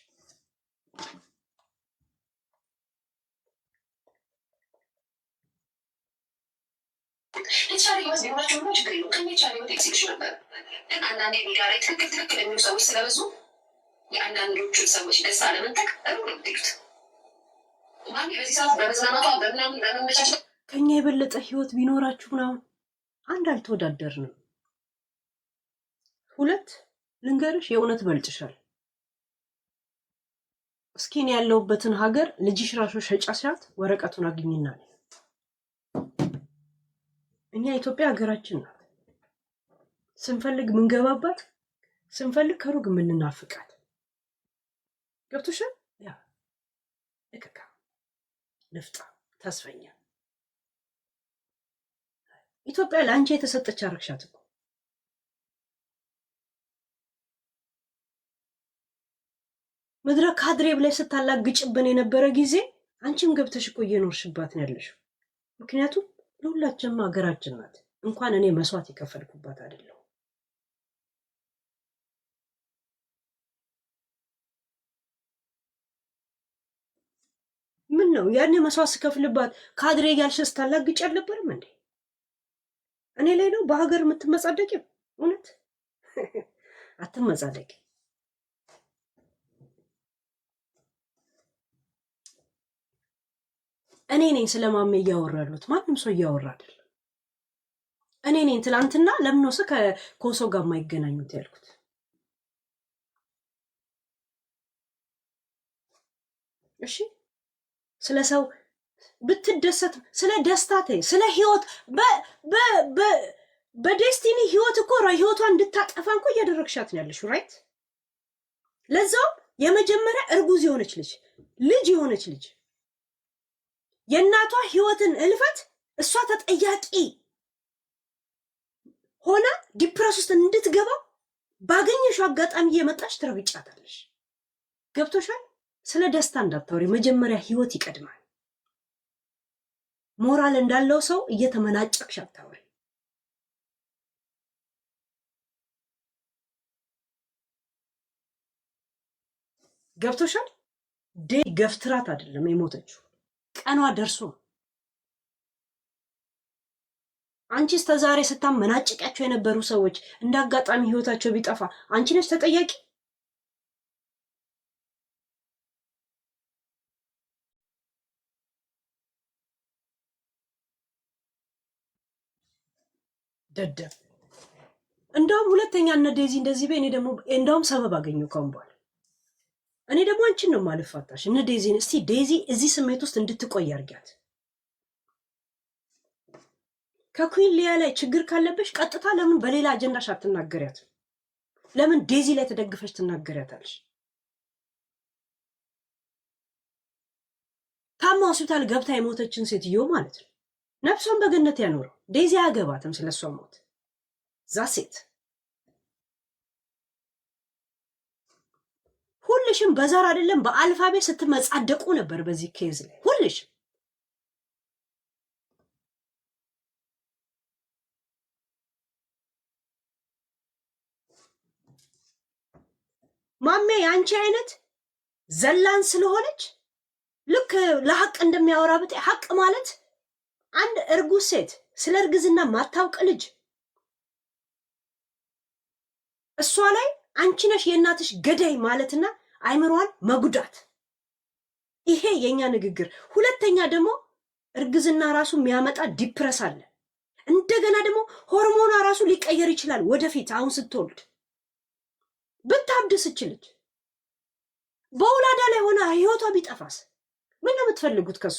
የተሻለ ህይወት ቢኖራቸው ሆኖ ችግር የለውም። ከኛ የተሻለ ህይወት ኤክሲቢሽን ነበር። ግን አንዳንዴ ሚዲያ ላይ ትክክል የሚሉ ሰዎች ስለበዙ የአንዳንዶቹ ሰዎች ደስታ ለመንጠቅ ሩ ነው የምትሄዱት። ማሚ በዚህ ሰዓት በመዝናናቷ በምናምን በመመቻቸት ከኛ የበለጠ ህይወት ቢኖራችሁ ምናምን አንድ አልተወዳደርንም። ሁለት ልንገርሽ፣ የእውነት በልጥሻል። እስኪን ያለውበትን ሀገር ልጅሽ ራሱ ሸጫ ሲያት ወረቀቱን አግኝና እኛ ኢትዮጵያ ሀገራችን ናት። ስንፈልግ ምንገባባት፣ ስንፈልግ ከሩቅ ምንናፍቃት። ገብቶሻል? ያ እከካ ንፍጣ ተስፈኛ ኢትዮጵያ ለአንቺ የተሰጠች አረግሻት እኮ። ምድረ ካድሬ ብላይ ስታላግጭብን የነበረ ጊዜ አንቺም ገብተሽ እኮ እየኖርሽባት ነው ያለሽው። ምክንያቱም ለሁላችንም ሀገራችን ናት። እንኳን እኔ መስዋዕት የከፈልኩባት አይደለም። ምን ነው ያኔ መስዋዕት ስከፍልባት ካድሬ እያልሽ ስታላግጭ አልነበረም እንዴ? እኔ ላይ ነው በሀገር የምትመጻደቂው? እውነት አትመጻደቂ። እኔ ነኝ ስለማሜ እያወራ ያሉት፣ ማንም ሰው እያወራ አይደለም። እኔ ነኝ ትላንትና ለምን ወሰ ከኮሶ ጋር የማይገናኙት ያልኩት። እሺ ስለ ሰው ብትደሰት ስለ ደስታቴ ስለ ህይወት በዴስቲኒ ህይወት እኮ ህይወቷን እንድታጠፋ እንኳ እያደረግሻት ነው ያለሽው። ራይት ለዛው የመጀመሪያ እርጉዝ የሆነች ልጅ የሆነች ልጅ የእናቷ ህይወትን እልፈት እሷ ተጠያቂ ሆና ዲፕረስ ውስጥ እንድትገባ ባገኘሽው አጋጣሚ እየመጣሽ ትረግጫታለሽ። ገብቶሻል? ስለ ደስታ እንዳታወሪ፣ መጀመሪያ ህይወት ይቀድማል። ሞራል እንዳለው ሰው እየተመናጨቅሽ አታውሪ። ገብቶሻል? ገፍትራት አይደለም የሞተችው፣ ቀኗ ደርሶ። አንቺ እስከ ዛሬ ስታመናጭቂያቸው የነበሩ ሰዎች እንደ አጋጣሚ ህይወታቸው ቢጠፋ አንቺ ነሽ ተጠያቂ። ደደብ። እንደውም ሁለተኛ እነ ዴዚ እንደዚህ በይ፣ እኔ ደግሞ እንደውም ሰበብ አገኘው ካሁን በኋላ። እኔ ደግሞ አንቺን ነው ማልፋታሽ። እነ ዴዚን እስቲ ዴዚ እዚህ ስሜት ውስጥ እንድትቆይ አድርጊያት። ከኩዊን ሊያ ላይ ችግር ካለብሽ ቀጥታ ለምን በሌላ አጀንዳሽ አትናገሪያት? ለምን ዴዚ ላይ ተደግፈሽ ትናገሪያታለሽ? ታማ ሆስፒታል ገብታ የሞተችን ሴትዮ ማለት ነው። ነፍሷን በገነት ያኖረው። ዴዚ አያገባትም ስለሷ ሞት። ዛ ሴት ሁልሽም በዘር አይደለም በአልፋቤት ስትመጻደቁ ነበር በዚህ ኬዝ ላይ ሁልሽም። ማሜ የአንቺ አይነት ዘላን ስለሆነች ልክ ለሐቅ እንደሚያወራ ብጤ ሐቅ ማለት አንድ እርጉዝ ሴት ስለ እርግዝና ማታውቅ ልጅ እሷ ላይ አንቺ ነሽ የእናትሽ ገዳይ ማለትና አይምሯን መጉዳት፣ ይሄ የኛ ንግግር። ሁለተኛ ደግሞ እርግዝና ራሱ የሚያመጣ ዲፕረስ አለ። እንደገና ደግሞ ሆርሞኗ ራሱ ሊቀየር ይችላል ወደፊት። አሁን ስትወልድ ብታብድስ እችልች በውላዳ ላይ ሆና ህይወቷ ቢጠፋስ ምን ነው የምትፈልጉት ከሱ?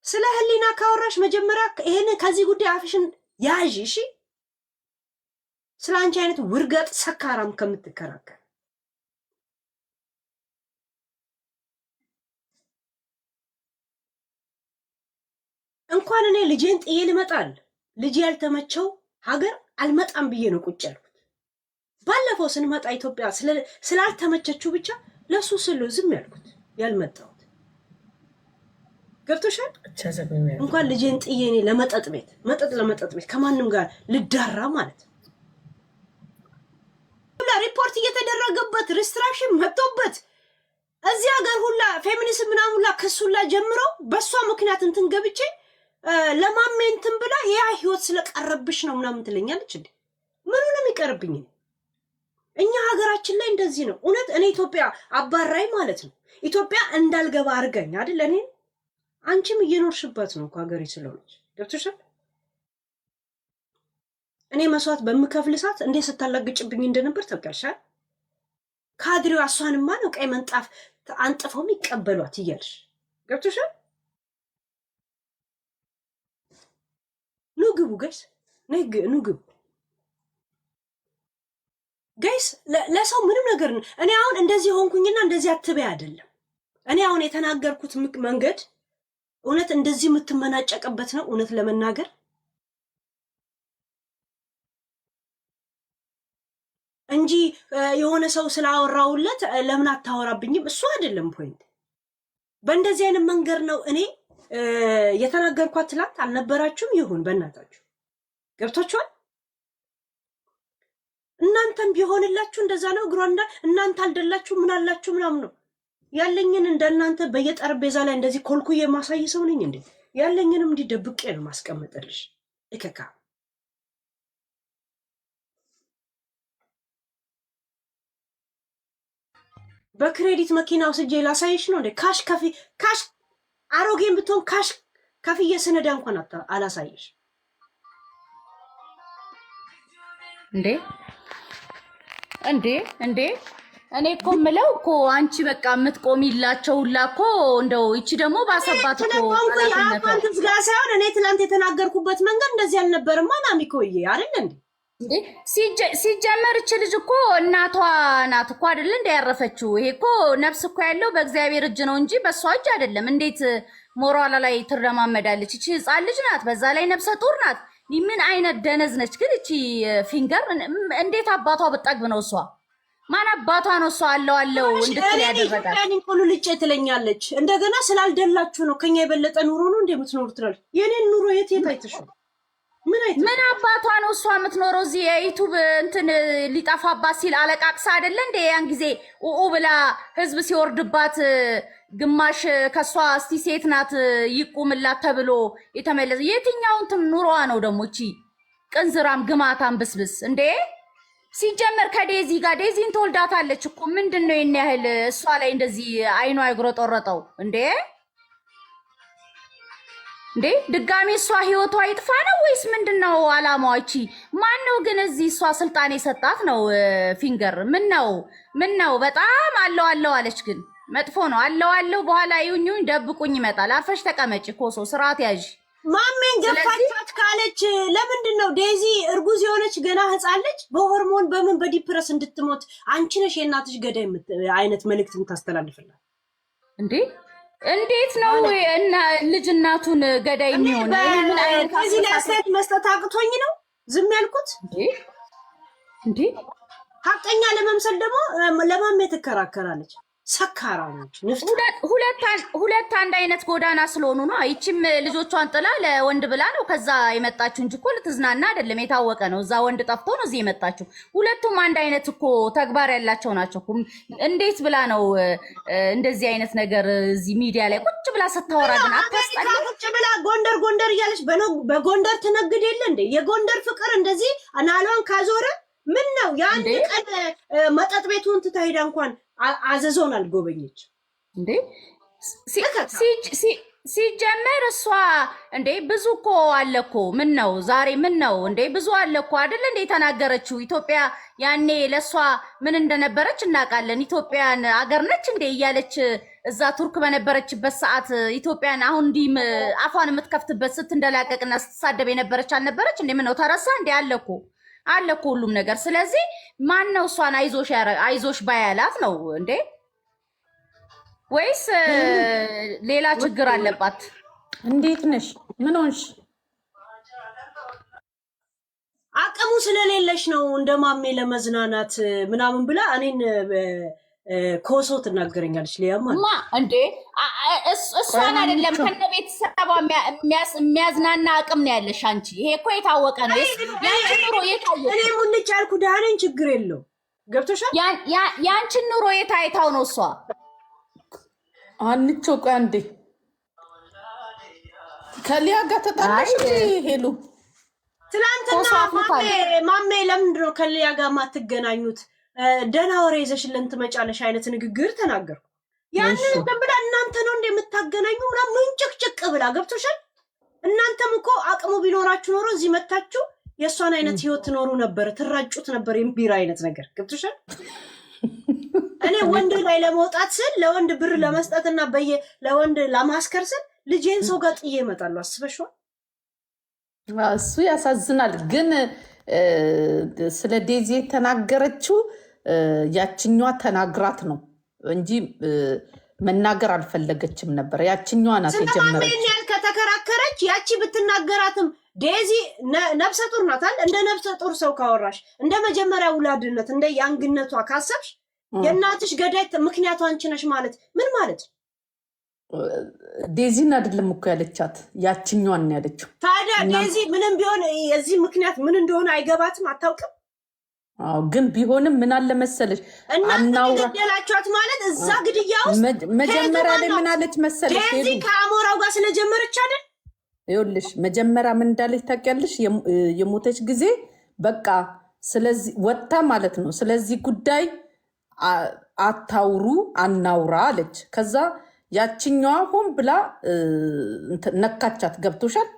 ስለ ህሊና ካወራሽ መጀመሪያ ይሄን ከዚህ ጉዳይ አፍሽን ያዥ። እሺ፣ ስለ አንቺ አይነት ውርገጥ ሰካራም ከምትከራከር እንኳን እኔ ልጄን ጥዬ ልመጣል ልጅ ያልተመቸው ሀገር አልመጣም ብዬ ነው ቁጭ ያልኩት። ባለፈው ስንመጣ ኢትዮጵያ ስላልተመቸችው ብቻ ለሱ ስሉ ዝም ያልኩት ያልመጣሁት። ገብቶሻል? እንኳን ልጄን ጥዬ እኔ ለመጠጥ ቤት ከማንም ጋር ልዳራ ማለት ሁላ ሪፖርት እየተደረገበት ሪስትራክሽን መጥቶበት እዚህ ሀገር ሁላ ፌሚኒስት ምናምን ሁላ ክሱላ ጀምሮ በሷ ምክንያት እንትን ገብቼ ለማሜ እንትን ብላ ያ ህይወት ስለቀረብሽ ነው ምናምን ትለኛለች እንዴ? ምኑ ነው የሚቀርብኝ? እኛ ሀገራችን ላይ እንደዚህ ነው። እውነት እኔ ኢትዮጵያ አባራይ ማለት ነው። ኢትዮጵያ እንዳልገባ አድርገኝ አይደል? እኔ አንቺም እየኖርሽበት ነው ሀገሬ ስለሆነች ገብቶሻል። እኔ መስዋዕት በምከፍል ሰዓት እንዴት ስታላግጭብኝ እንደነበር ታውቂያለሽ። ካድሬው እሷንማ ነው ቀይ መንጣፍ አንጥፈው የሚቀበሏት እያልሽ ገብቶሻል። ኑ ግቡ ጋይስ፣ ኑ ግቡ ጋይስ። ለሰው ምንም ነገር እኔ አሁን እንደዚህ ሆንኩኝና እንደዚህ አትበይ አይደለም። እኔ አሁን የተናገርኩት መንገድ እውነት እንደዚህ የምትመናጨቅበት ነው እውነት ለመናገር እንጂ የሆነ ሰው ስላወራውለት ለምን አታወራብኝም እሱ አይደለም ፖይንት። በእንደዚህ አይነት መንገድ ነው እኔ የተናገርኳት። ትላንት አልነበራችሁም? ይሁን በእናታችሁ ገብቷችኋል። እናንተም ቢሆንላችሁ እንደዛ ነው። እግሯና እናንተ አልደላችሁ ምን አላችሁ ምናምን ነው ያለኝን እንደናንተ በየጠረጴዛ ላይ እንደዚህ ኮልኩዬ ማሳይ ሰው ነኝ እንዴ? ያለኝንም እንዲደብቄ ነው ማስቀመጥልሽ። እከካ በክሬዲት መኪና ወስጄ ላሳይሽ ነው እንዴ? ካሽ አሮጌን ብትሆን ካሽ ከፍዬ ስነዳ እንኳን አላሳይሽ እንዴ እኔ እኮ የምለው እኮ አንቺ በቃ የምትቆሚላቸው ሁላ እኮ እንደው ይቺ ደግሞ ባሰባት እኮ አባንት ጋር ሳይሆን እኔ ትላንት የተናገርኩበት መንገድ እንደዚህ አልነበረም። ማናሚኮዬ አይደል እንዴ? ሲጀመር እች ልጅ እኮ እናቷ ናት እኮ አይደል እንደ ያረፈችው። ይሄ እኮ ነፍስ እኮ ያለው በእግዚአብሔር እጅ ነው እንጂ በሷ እጅ አይደለም። እንዴት ሞራላ ላይ ትረማመዳለች? እቺ ህፃን ልጅ ናት፣ በዛ ላይ ነፍሰ ጡር ናት። ምን አይነት ደነዝ ነች ግን እቺ ፊንገር! እንዴት አባቷ ብጠግብ ነው እሷ? ማን አባቷ ነው እሷ አለው እንድትል ያደረጋት? እኔ ሁሉ ልጭ ትለኛለች። እንደገና ስላልደላችሁ ነው ከኛ የበለጠ ኑሮ ነው እንደምትኖሩ ትላለች። የኔን ኑሮ የት አይተሽ ነው? ምን አባቷ ነው እሷ የምትኖረው? እዚህ የዩቲዩብ እንትን ሊጠፋባት ሲል አለቃቅሳ አይደለ እንደ ያን ጊዜ ኡኡ ብላ ህዝብ ሲወርድባት ግማሽ ከሷ እስቲ ሴት ናት ይቁምላት ተብሎ የተመለሰ የትኛው እንትን ኑሮዋ ነው ደግሞ? እቺ ቅንዝራም ግማታም ብስብስ እንዴ! ሲጀመር ከዴዚ ጋር ዴዚን ተወልዳታለች እኮ ምንድነው የኔ ያህል እሷ ላይ እንደዚህ አይኗ አይግሮጦረጠው እንዴ? እንዴ ድጋሚ እሷ ህይወቷ ይጥፋ ነው ወይስ ምንድነው አላማዋ? እቺ ማን ነው ግን እዚህ እሷ ስልጣን የሰጣት ነው? ፊንገር ምን ነው በጣም አለው አለች። ግን መጥፎ ነው አለው በኋላ ይሁኝ ደብቁኝ ይመጣል። አርፈሽ ተቀመጪ ኮሶ ስርዓት ያዥ። ማሜን ገፋቻት ካለች ለምንድን ነው ዴዚ እርጉዝ የሆነች ገና ህፃን ልጅ በሆርሞን በምን በዲፕረስ እንድትሞት አንቺ ነሽ የእናትሽ ገዳይ አይነት መልእክት የምታስተላልፍላት እንዴ? እንዴት ነው እና ልጅ እናቱን ገዳይ የሚሆነው? ምን አይነት ከዚህ ላይ አስተያየት መስጠት አቅቶኝ ነው ዝም ያልኩት እንዴ? ሀቀኛ ለመምሰል ደግሞ ለማሜ ትከራከራለች። ሰካራሞች ሁለት አንድ አይነት ጎዳና ስለሆኑ ነው። ይቺም ልጆቿን ጥላ ለወንድ ብላ ነው ከዛ የመጣችው እንጂ እኮ ልትዝናና አይደለም። የታወቀ ነው። እዛ ወንድ ጠፍቶ ነው እዚህ የመጣችው። ሁለቱም አንድ አይነት እኮ ተግባር ያላቸው ናቸው። እንዴት ብላ ነው እንደዚህ አይነት ነገር እዚህ ሚዲያ ላይ ቁጭ ብላ ስታወራ ግን አታስጣለ? ቁጭ ብላ ጎንደር እያለች በጎንደር ትነግድ የለ እንዴ? የጎንደር ፍቅር እንደዚህ አናሏን ካዞረ ምን ነው የአንድ ቀን መጠጥ ቤቱን ትታሄዳ እንኳን አዘዞን አልጎበኘች እንዴ? ሲጀመር እሷ እንዴ ብዙ እኮ አለ እኮ ምን ነው ዛሬ ምን ነው እንዴ ብዙ አለ እኮ አይደል እንዴ ተናገረችው። ኢትዮጵያ ያኔ ለሷ ምን እንደነበረች እናውቃለን። ኢትዮጵያን አገር ነች እንዴ እያለች እዛ ቱርክ በነበረችበት ሰዓት ኢትዮጵያን አሁን እንዲህ አፏን የምትከፍትበት ስትንደላቀቅና ስትሳደብ የነበረች አልነበረች እንዴ? ምን ነው ተረሳ እንዴ? አለ እኮ ሁሉም ነገር። ስለዚህ ማን ነው እሷን አይዞሽ ባያላት ነው እንዴ? ወይስ ሌላ ችግር አለባት? እንዴት ነሽ? ምን ሆንሽ? አቅሙ ስለሌለሽ ነው እንደማሜ ለመዝናናት ምናምን ብላ እኔን ኮሶ ትናገረኛለች። ሊያማ እንዴ እሷን አይደለም ከነ ቤተሰቧ የሚያዝናና አቅም ነው ያለሽ አንቺ። ይሄ እኮ የታወቀ ነው። ኑሮ የታየ እኔ ሙልጭ ያልኩ ዳህኔን ችግር የለው ገብቶሻል። ያንቺን ኑሮ የታይታው ነው እሷ አንቺ ቆይ አንዴ ከሊያ ጋር ተጣላሽ ሄሉ? ትላንትና ማሜ ለምንድን ነው ከሊያ ጋር ማትገናኙት? ደህና ወሬ ይዘሽልን ትመጫለሽ አይነት ንግግር ተናገርኩ። ያንን እንደብላ እናንተ ነው እንደምታገናኙ ምናምን ምንጭቅጭቅ ብላ ገብቶሻል። እናንተም እኮ አቅሙ ቢኖራችሁ ኖሮ እዚህ መታችሁ የእሷን አይነት ህይወት ትኖሩ ነበር፣ ትራጩት ነበር የምቢራ አይነት ነገር ገብቶሻል። እኔ ወንድ ላይ ለመውጣት ስል ለወንድ ብር ለመስጠትና ለወንድ ለማስከር ስል ልጄን ሰው ጋር ጥዬ እመጣለሁ። አስበሽዋል? እሱ ያሳዝናል። ግን ስለ ዴዚ የተናገረችው ያችኛዋ ተናግራት ነው እንጂ መናገር አልፈለገችም ነበር። ያችኛዋ ናት የጀመረች። ከተከራከረች ያቺ ብትናገራትም ዴዚ ነፍሰ ጡር ናታል። እንደ ነፍሰ ጡር ሰው ካወራሽ እንደ መጀመሪያ ውላድነት እንደ ያንግነቷ ካሰብሽ የእናትሽ ገዳይ ምክንያቱ አንቺ ነሽ ማለት ምን ማለት? ዴዚን አይደለም እኮ ያለቻት ያችኛዋን ነው ያለችው። ታዲያ ዴዚ ምንም ቢሆን የዚህ ምክንያት ምን እንደሆነ አይገባትም፣ አታውቅም። አዎ ግን ቢሆንም ምን አለ መሰለሽ እናውራላችኋት ማለት እዛ ግድያ ውስጥ መጀመሪያ ላይ ምን አለች መሰለሽ? ዴዚ ከአሞራው ጋር ስለጀመረች አይደል? ይኸውልሽ መጀመሪያ ምን እንዳለች ታውቂያለሽ? የሞተች ጊዜ በቃ ስለዚህ ወጣ ማለት ነው። ስለዚህ ጉዳይ አታውሩ አናውራ አለች። ከዛ ያችኛዋ ሆን ብላ ነካቻት። ገብቶሻል?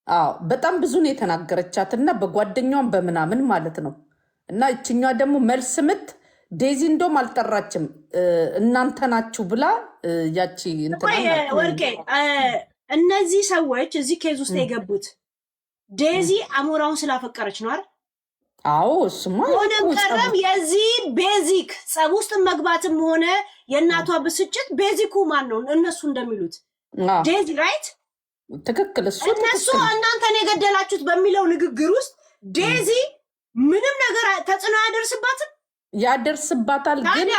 አዎ በጣም ብዙ ነው የተናገረቻት እና በጓደኛዋን በምናምን ማለት ነው። እና እችኛዋ ደግሞ መልስ ምት ዴዚ እንደውም አልጠራችም እናንተ ናችሁ ብላ ያቺ ወርቄ እነዚህ ሰዎች እዚህ ኬዝ ውስጥ የገቡት ዴዚ አሞራውን ስላፈቀረች ነው አይደል? አዎ እሱማ ሆነም ቀረም የዚህ ቤዚክ ጸብ ውስጥ መግባትም ሆነ የእናቷ ብስጭት ቤዚኩ ማን ነው? እነሱ እንደሚሉት ዴዚ ራይት? ትክክል። እነሱ እናንተን የገደላችሁት በሚለው ንግግር ውስጥ ዴዚ ምንም ነገር ተጽዕኖ አያደርስባትም። ያደርስባታል። ግን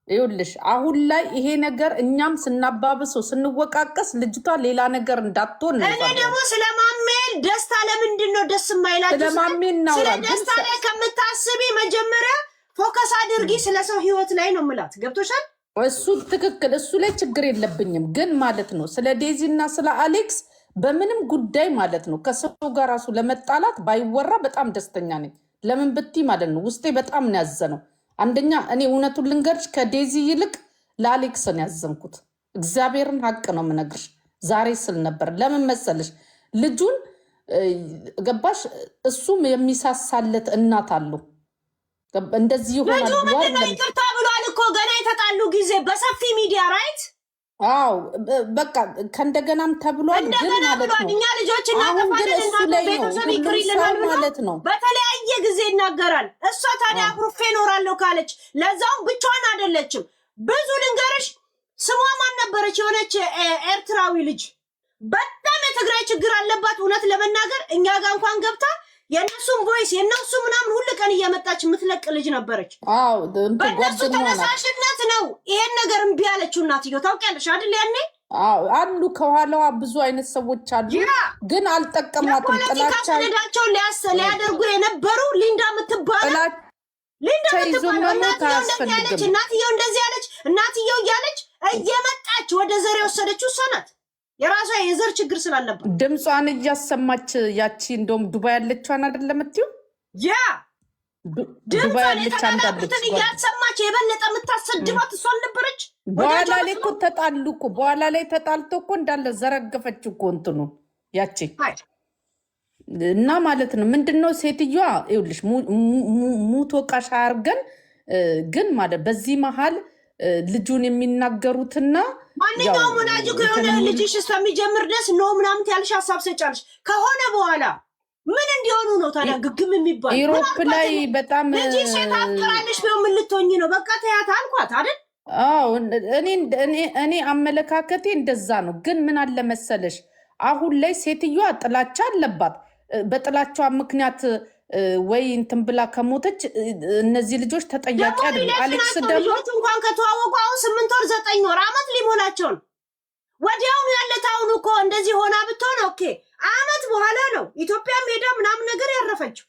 ይኸውልሽ አሁን ላይ ይሄ ነገር እኛም ስናባብሰው ስንወቃቀስ ልጅቷ ሌላ ነገር እንዳትሆን ነው። እኔ ደግሞ ስለማሜ ደስታ ለምንድን ነው ደስ የማይላችሁ? ስለማሜ ነው ስለ ደስታ ላይ ከምታስቢ መጀመሪያ ፎከስ አድርጊ ስለ ሰው ህይወት ላይ ነው የምላት። ገብቶሻል? እሱ ትክክል፣ እሱ ላይ ችግር የለብኝም። ግን ማለት ነው ስለ ዴዚ እና ስለ አሌክስ በምንም ጉዳይ ማለት ነው ከሰው ጋር ራሱ ለመጣላት ባይወራ በጣም ደስተኛ ነኝ። ለምን ብትይ ማለት ነው ውስጤ በጣም ነው ያዘነው። አንደኛ እኔ እውነቱን ልንገርሽ ከዴዚ ይልቅ ለአሌክስ ነው ያዘንኩት። እግዚአብሔርን ሀቅ ነው የምነግርሽ። ዛሬ ስል ነበር። ለምን መሰለሽ ልጁን ገባሽ? እሱም የሚሳሳለት እናት አለው። እንደዚህ ይሆናል ብሎ አይደለም። ይቅርታ ብሏል እኮ ገና የተጣሉ ጊዜ በሰፊ ሚዲያ ራይት። አዎ በቃ ከእንደገናም ተብሏል። ግን ማለት ነው እኛ ልጆች እናጠፋለን እና ቤተሰብ ይቅር ይለናል ማለት ነው። በተለያየ ጊዜ ይናገራል። እሷ ታዲያ አኩርፌ እኖራለሁ ካለች ለዛውም ብቻዋን አይደለችም። ብዙ ልንገርሽ፣ ስሟ ማን ነበረች? የሆነች ኤርትራዊ ልጅ በጣም የትግራይ ችግር አለባት። እውነት ለመናገር እኛ ጋር እንኳን ገብታ የእነሱን ቮይስ የእነሱ ምናምን ሁሉ ቀን እየመጣች የምትለቅ ልጅ ነበረች። በእነሱ ተነሳሽነት ነው ይሄን ነገር እምቢ ያለችው እናትየው። ታውቂያለሽ አይደል? ያኔ አሉ ከኋላዋ ብዙ አይነት ሰዎች አሉ፣ ግን አልጠቀሟትም። ጥላቻ ሰነዳቸውን ሊያደርጉ የነበሩ ሊንዳ የምትባል እናትየው እንደዚህ ያለች እናትየው እያለች እየመጣች ወደ ዘር የወሰደችው እሷ ናት። የራሷ የዘር ችግር ስላለባት ድምጿን እያሰማች ያቺ እንደውም ዱባይ ያለችዋን አይደለም የምትይው? ያ ዱባይ ያለች አንዳለች እያሰማች የበለጠ የምታሰድባት እሷ አልነበረች? በኋላ ላይ እኮ ተጣሉ እኮ በኋላ ላይ ተጣልቶ እኮ እንዳለ ዘረገፈች እኮ እንትኑ ያቺ እና ማለት ነው። ምንድነው ሴትዮዋ ይኸውልሽ ሙቶ ቃሻ አርገን ግን ማለት በዚህ መሀል ልጁን የሚናገሩትና ማንኛውም ወዳጅ ከሆነ ልጅሽ እስከሚጀምር ድረስ ኖ ምናምን ያልሽ ሀሳብ ሰጫለሽ ከሆነ በኋላ ምን እንዲሆኑ ነው ታዲያ ግግም የሚባል? ኢሮፕ ላይ በጣም ልጅ ሴት አፍቅራለሽ ቢሆን ምን ልትሆኚ ነው? በቃ ተያት አልኳት አይደል? አዎ እኔ አመለካከቴ እንደዛ ነው። ግን ምን አለ መሰለሽ አሁን ላይ ሴትዮዋ ጥላቻ አለባት። በጥላቻዋ ምክንያት ወይ እንትን ብላ ከሞተች እነዚህ ልጆች ተጠያቂ አይደሉም። አሌክስ ደግሞ እንኳን ከተዋወቁ አሁን 8 ወር 9 ወር አመት ሊሞላቸው ነው። ወዲያውኑ ያለት አሁን እኮ እንደዚህ ሆና ብትሆን ኦኬ፣ አመት በኋላ ነው ኢትዮጵያም ሄዳ ምናምን ነገር ያረፈችው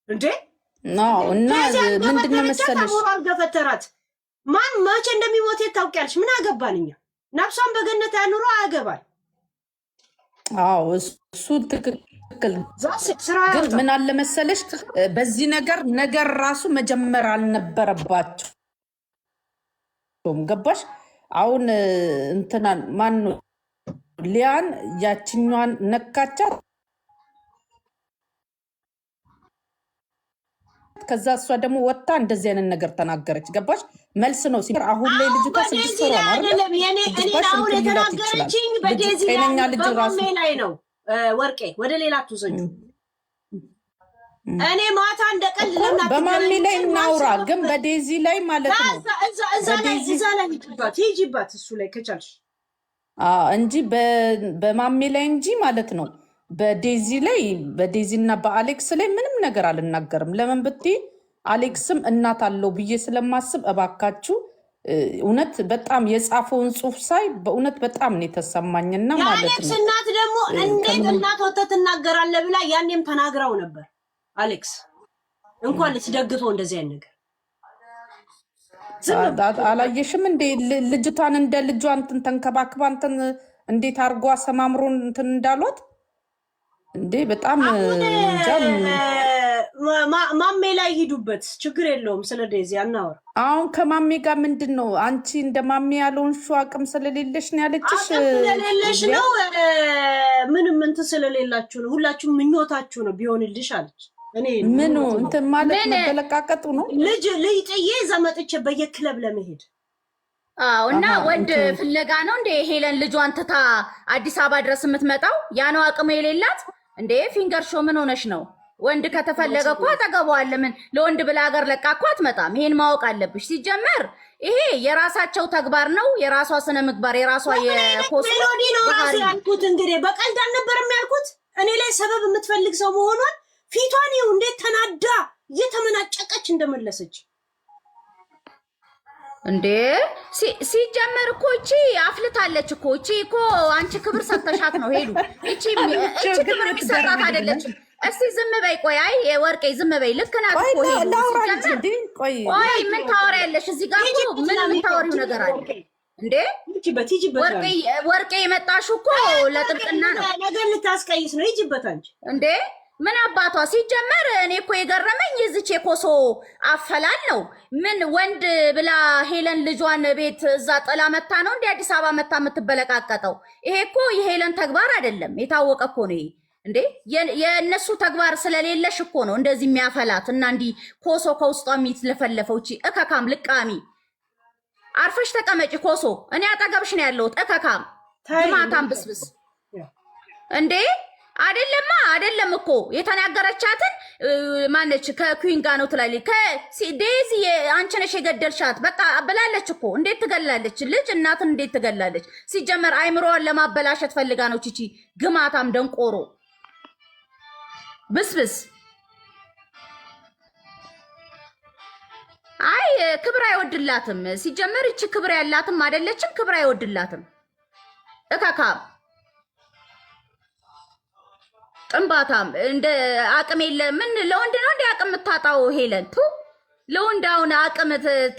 እንዴ። እና ምንድነው መሰለሽ ገፈተራት ማን መቼ እንደሚሞት ታውቂያለሽ? ምን አገባን እኛ? ነፍሷን በገነት ያኑሮ አያገባል። አዎ እሱ ትክክል። ግን ምን አለ መሰለሽ በዚህ ነገር ራሱ መጀመር አልነበረባቸውም። ገባሽ? አሁን እንትናን ማን ነው ሊያን ያችኛዋን ነካቻት። ከዛ እሷ ደግሞ ወጣ እንደዚህ አይነት ነገር ተናገረች። ገባሽ? መልስ ነው ሲበር አሁን ላይ ልጅቷ 6 ወር ነው አይደለም? የኔ አሁን የተናገረችኝ በዴዚ ላይ ነው። ወርቄ ወደ ሌላ ትውሰጁ። እኔ ማታ እንደቀልድ ለምናት በማሚ ላይ እናውራ፣ ግን በዴዚ ላይ ማለት ነው እዛ ላይ ሂጂባት እሱ ላይ ከቻልሽ እንጂ በማሚ ላይ እንጂ ማለት ነው በዴዚ ላይ በዴዚና በአሌክስ ላይ ምንም ነገር አልናገርም። ለምን ብትይ አሌክስም እናት አለው ብዬ ስለማስብ እባካችሁ እውነት በጣም የጻፈውን ጽሁፍ ሳይ በእውነት በጣም ነው የተሰማኝና ማለት ነው። አሌክስ እናት ደግሞ እንዴት እናት ወተት ትናገራለህ ብላ ያኔም ተናግራው ነበር። አሌክስ እንኳን ልትደግፈው እንደዚህ አይነት ነገር አላየሽም እንዴ? ልጅቷን እንደ ልጇ እንትን ተንከባክባ እንትን እንዴት አድርጎ አሰማምሮ እንትን እንዳሏት እንዴ! በጣም ማሜ ላይ ሂዱበት፣ ችግር የለውም። ስለ ዴዚ አናወራ። አሁን ከማሜ ጋር ምንድን ነው አንቺ እንደ ማሜ ያለውን አቅም ስለሌለሽ ነው ያለችሽ? ስለሌለሽ ነው ምንም እንትን ስለሌላችሁ ነው። ሁላችሁም ምኞታችሁ ነው ቢሆንልሽ አለች። እኔ ምኑ እንትን ማለት መበለቃቀጡ ነው። ልጅ ጥዬ ዘመጥቼ በየክለብ ለመሄድ እና ወንድ ፍለጋ ነው እንደ ሄለን ልጇን ትታ አዲስ አበባ ድረስ የምትመጣው? ያ ነው አቅም የሌላት እንዴ? ፊንገር ሾ ምን ሆነሽ ነው? ወንድ ከተፈለገ እኮ አጠገቧል። ምን ለወንድ ብላ ሀገር ለቃ እኮ አትመጣም። ይሄን ማወቅ አለብሽ። ሲጀመር ይሄ የራሳቸው ተግባር ነው፣ የራሷ ስነ ምግባር፣ የራሷ የፖስት ነው ያልኩት። እንግዲህ በቀልድ አልነበረም ያልኩት። እኔ ላይ ሰበብ የምትፈልግ ሰው መሆኗን ፊቷን ይኸው እንዴት ተናዳ እየተመናጨቀች እንደመለሰች እንዴ ሲጀመር እኮ እቺ አፍልታለች እኮ እቺ እኮ አንቺ ክብር ሰጥተሻት ነው ሄዱ። እቺ ክብር የሚሰጣት አይደለችም። እስቲ ዝም በይ። ቆይ አይ ወርቄ ዝም በይ። ልክ ናት እኮ ሄዱ። ቆይ ምን ታወሪያለሽ? እዚህ ጋር እኮ ምን የምታወሪው ነገር አለ እንዴ? ወርቄ የመጣሽው እኮ ለጥብቅና ነው። ነገር ልታስቀይስ ነው። ይጅበት አንቺ እንዴ ምን አባቷ ሲጀመር እኔ እኮ የገረመኝ የዚች የኮሶ አፈላል ነው። ምን ወንድ ብላ ሄለን ልጇን ቤት እዛ ጥላ መታ ነው እንዴ አዲስ አበባ መታ የምትበለቃቀጠው? ይሄ እኮ የሄለን ተግባር አይደለም፣ የታወቀ እኮ ነው። እንዴ የእነሱ ተግባር ስለሌለሽ እኮ ነው እንደዚህ የሚያፈላት እና እንዲህ ኮሶ ከውስጧ የሚትለፈለፈው። እቺ እከካም ልቃሚ አርፈሽ ተቀመጪ ኮሶ። እኔ አጠገብሽ ነው ያለሁት። እከካም ግማታም ብስብስ እንዴ አይደለም እኮ የተናገረቻትን ማነች ከኩዊን ጋር ነው ትላለች። ከዴዚ አንቺ ነሽ የገደልሻት በቃ ብላለች እኮ። እንዴት ትገላለች? ልጅ እናትን እንዴት ትገላለች? ሲጀመር አይምሮዋን ለማበላሸት ፈልጋ ነው ቺቺ ግማታም ደንቆሮ ብስብስ። አይ ክብር አይወድላትም። ሲጀመር እቺ ክብር ያላትም አይደለችም፣ ክብር አይወድላትም። እካካም ጥንባታም እንደ አቅም የለ። ምን ለወንድ ነው እንደ አቅም የምታጣው ሄለን? ቱ ለወንድ አሁን አቅም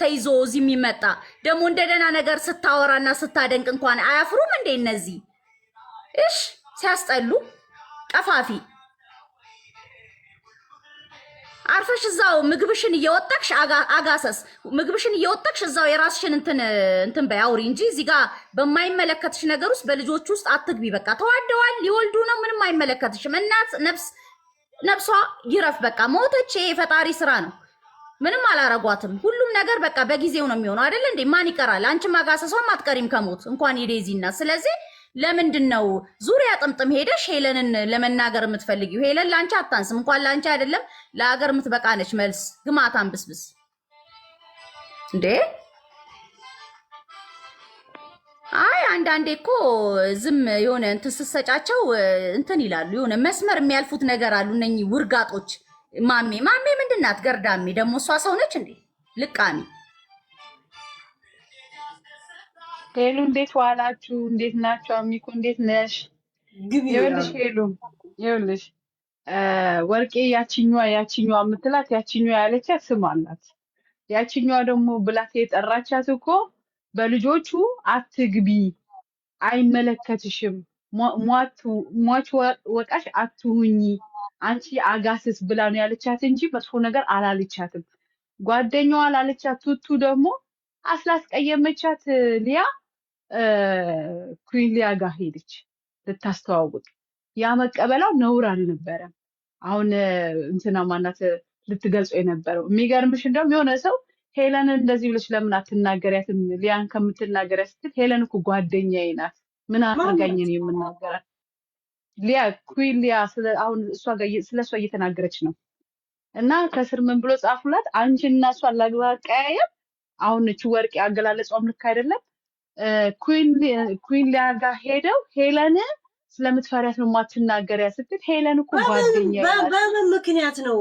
ተይዞ እዚህ የሚመጣ ደግሞ እንደ ደህና ነገር ስታወራና ስታደንቅ እንኳን አያፍሩም እንዴ እነዚህ? እሽ ሲያስጠሉ ቀፋፊ። አርፈሽ እዛው ምግብሽን እየወጣክሽ አጋሰስ ምግብሽን እየወጣክሽ እዛው የራስሽን እንትን በይ አውሪ እንጂ እዚህ ጋር በማይመለከትሽ ነገር ውስጥ በልጆች ውስጥ አትግቢ። በቃ ተዋደዋል፣ ሊወልዱ ነው፣ ምንም አይመለከትሽም። እናት ነፍሷ ይረፍ። በቃ ሞተች፣ የፈጣሪ ስራ ነው። ምንም አላረጓትም። ሁሉም ነገር በቃ በጊዜው ነው የሚሆነው አይደል እንዴ? ማን ይቀራል? አንቺ ማጋሰሷም አትቀሪም ከሞት እንኳን የዴዚ እናት። ስለዚህ ለምንድን ነው ዙሪያ ጥምጥም ሄደሽ ሄለንን ለመናገር የምትፈልጊው? ሄለን ላንቺ አታንስም። እንኳን ላንቺ አይደለም ለሀገር የምትበቃ ነች። መልስ ግማታም ብስብስ እንዴ! አይ አንዳንዴ እኮ ዝም የሆነ እንትን ስትሰጫቸው እንትን ይላሉ። የሆነ መስመር የሚያልፉት ነገር አሉ እነኚህ ውርጋጦች። ማሜ ምንድን ናት? ገርዳሜ ደግሞ እሷ ሰው ነች እንዴ? ልቃሚ ሄሉ እንዴት ዋላችሁ? እንዴት ናችሁ? አሚኮ እንዴት ነሽ? ይኸውልሽ ሄሉ ይኸውልሽ ወርቄ ያችኛዋ የምትላት ያችኛዋ ያለቻት ስም አላት። ያችኛዋ ደግሞ ብላት የጠራቻት እኮ በልጆቹ አትግቢ፣ አይመለከትሽም፣ ሟች ወቃሽ አትሁኚ፣ አንቺ አጋስስ ብላ ነው ያለቻት እንጂ መጥፎ ነገር አላለቻትም። ጓደኛዋ ላለቻት ቱቱ ደግሞ አስላስቀየመቻት ሊያ ኩዊን ሊያ ጋር ሄደች ልታስተዋውቅ። ያ መቀበላው ነውር አልነበረም። አሁን እንትና ማናት ልትገልጾ የነበረው የሚገርምሽ፣ እንደውም የሆነ ሰው ሄለንን እንደዚህ ብለሽ ለምን አትናገሪያትም ሊያን ከምትናገሪያት ስትል፣ ሄለን እኮ ጓደኛዬ ናት፣ ምን አድርጋኝ ነው የምናገራት? ሊያ ኩዊን ሊያ አሁን እሷ ጋር ስለሷ እየተናገረች ነው። እና ከስር ምን ብሎ ጻፉላት? አንቺና እሷ ላግባቀያየም አሁን እቺ ወርቅ አገላለጿም ልክ አይደለም። ኩዊን ሊያ ጋር ሄደው ሄለን ስለምትፈሪያት ነው የማትናገሪያት ስትል፣ ሄለን እኮ ጓደኛዬ ናት። በምን ምክንያት ነው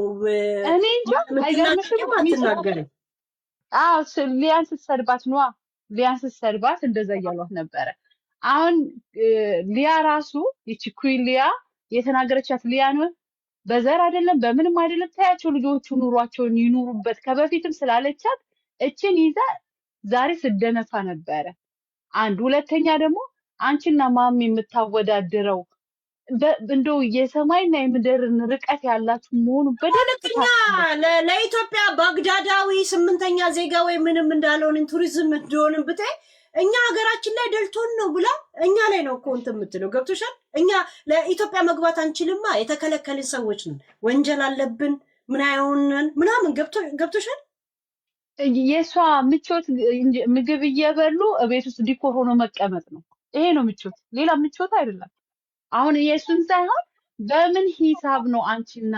እኔ እንጃ። አይገርምሽም? አትናገሪም? አዎ ሊያን ስትሰድባት ነዋ። ሊያን ስትሰድባት እንደዛ እያሏት ነበረ። አሁን ሊያ ራሱ ይቺ ኩዊን ሊያ የተናገረቻት ሊያ ነው በዘር አይደለም በምንም አይደለም። ታያቸው ልጆቹ ኑሯቸውን ይኑሩበት ከበፊትም ስላለቻት እችን ይዛ ዛሬ ስደነፋ ነበረ። አንድ ሁለተኛ ደግሞ አንቺና ማሚ የምታወዳድረው እንደው የሰማይና የምድርን ርቀት ያላችሁ መሆኑ በደለኛ ለኢትዮጵያ ባግዳዳዊ ስምንተኛ ዜጋ ወይ ምንም እንዳልሆንን ቱሪዝም እንደሆንን ብታይ እኛ ሀገራችን ላይ ደልቶን ነው ብላ እኛ ላይ ነው እኮ እንትን የምትለው። ገብቶሻል? እኛ ለኢትዮጵያ መግባት አንችልማ፣ የተከለከልን ሰዎች ነን፣ ወንጀል አለብን፣ ምን አይሆንን ምናምን። ገብቶሻል? የሷ ምቾት ምግብ እየበሉ ቤት ውስጥ ዲኮር ሆኖ መቀመጥ ነው። ይሄ ነው ምቾት፣ ሌላ ምቾት አይደለም። አሁን የሱን ሳይሆን በምን ሂሳብ ነው አንቺና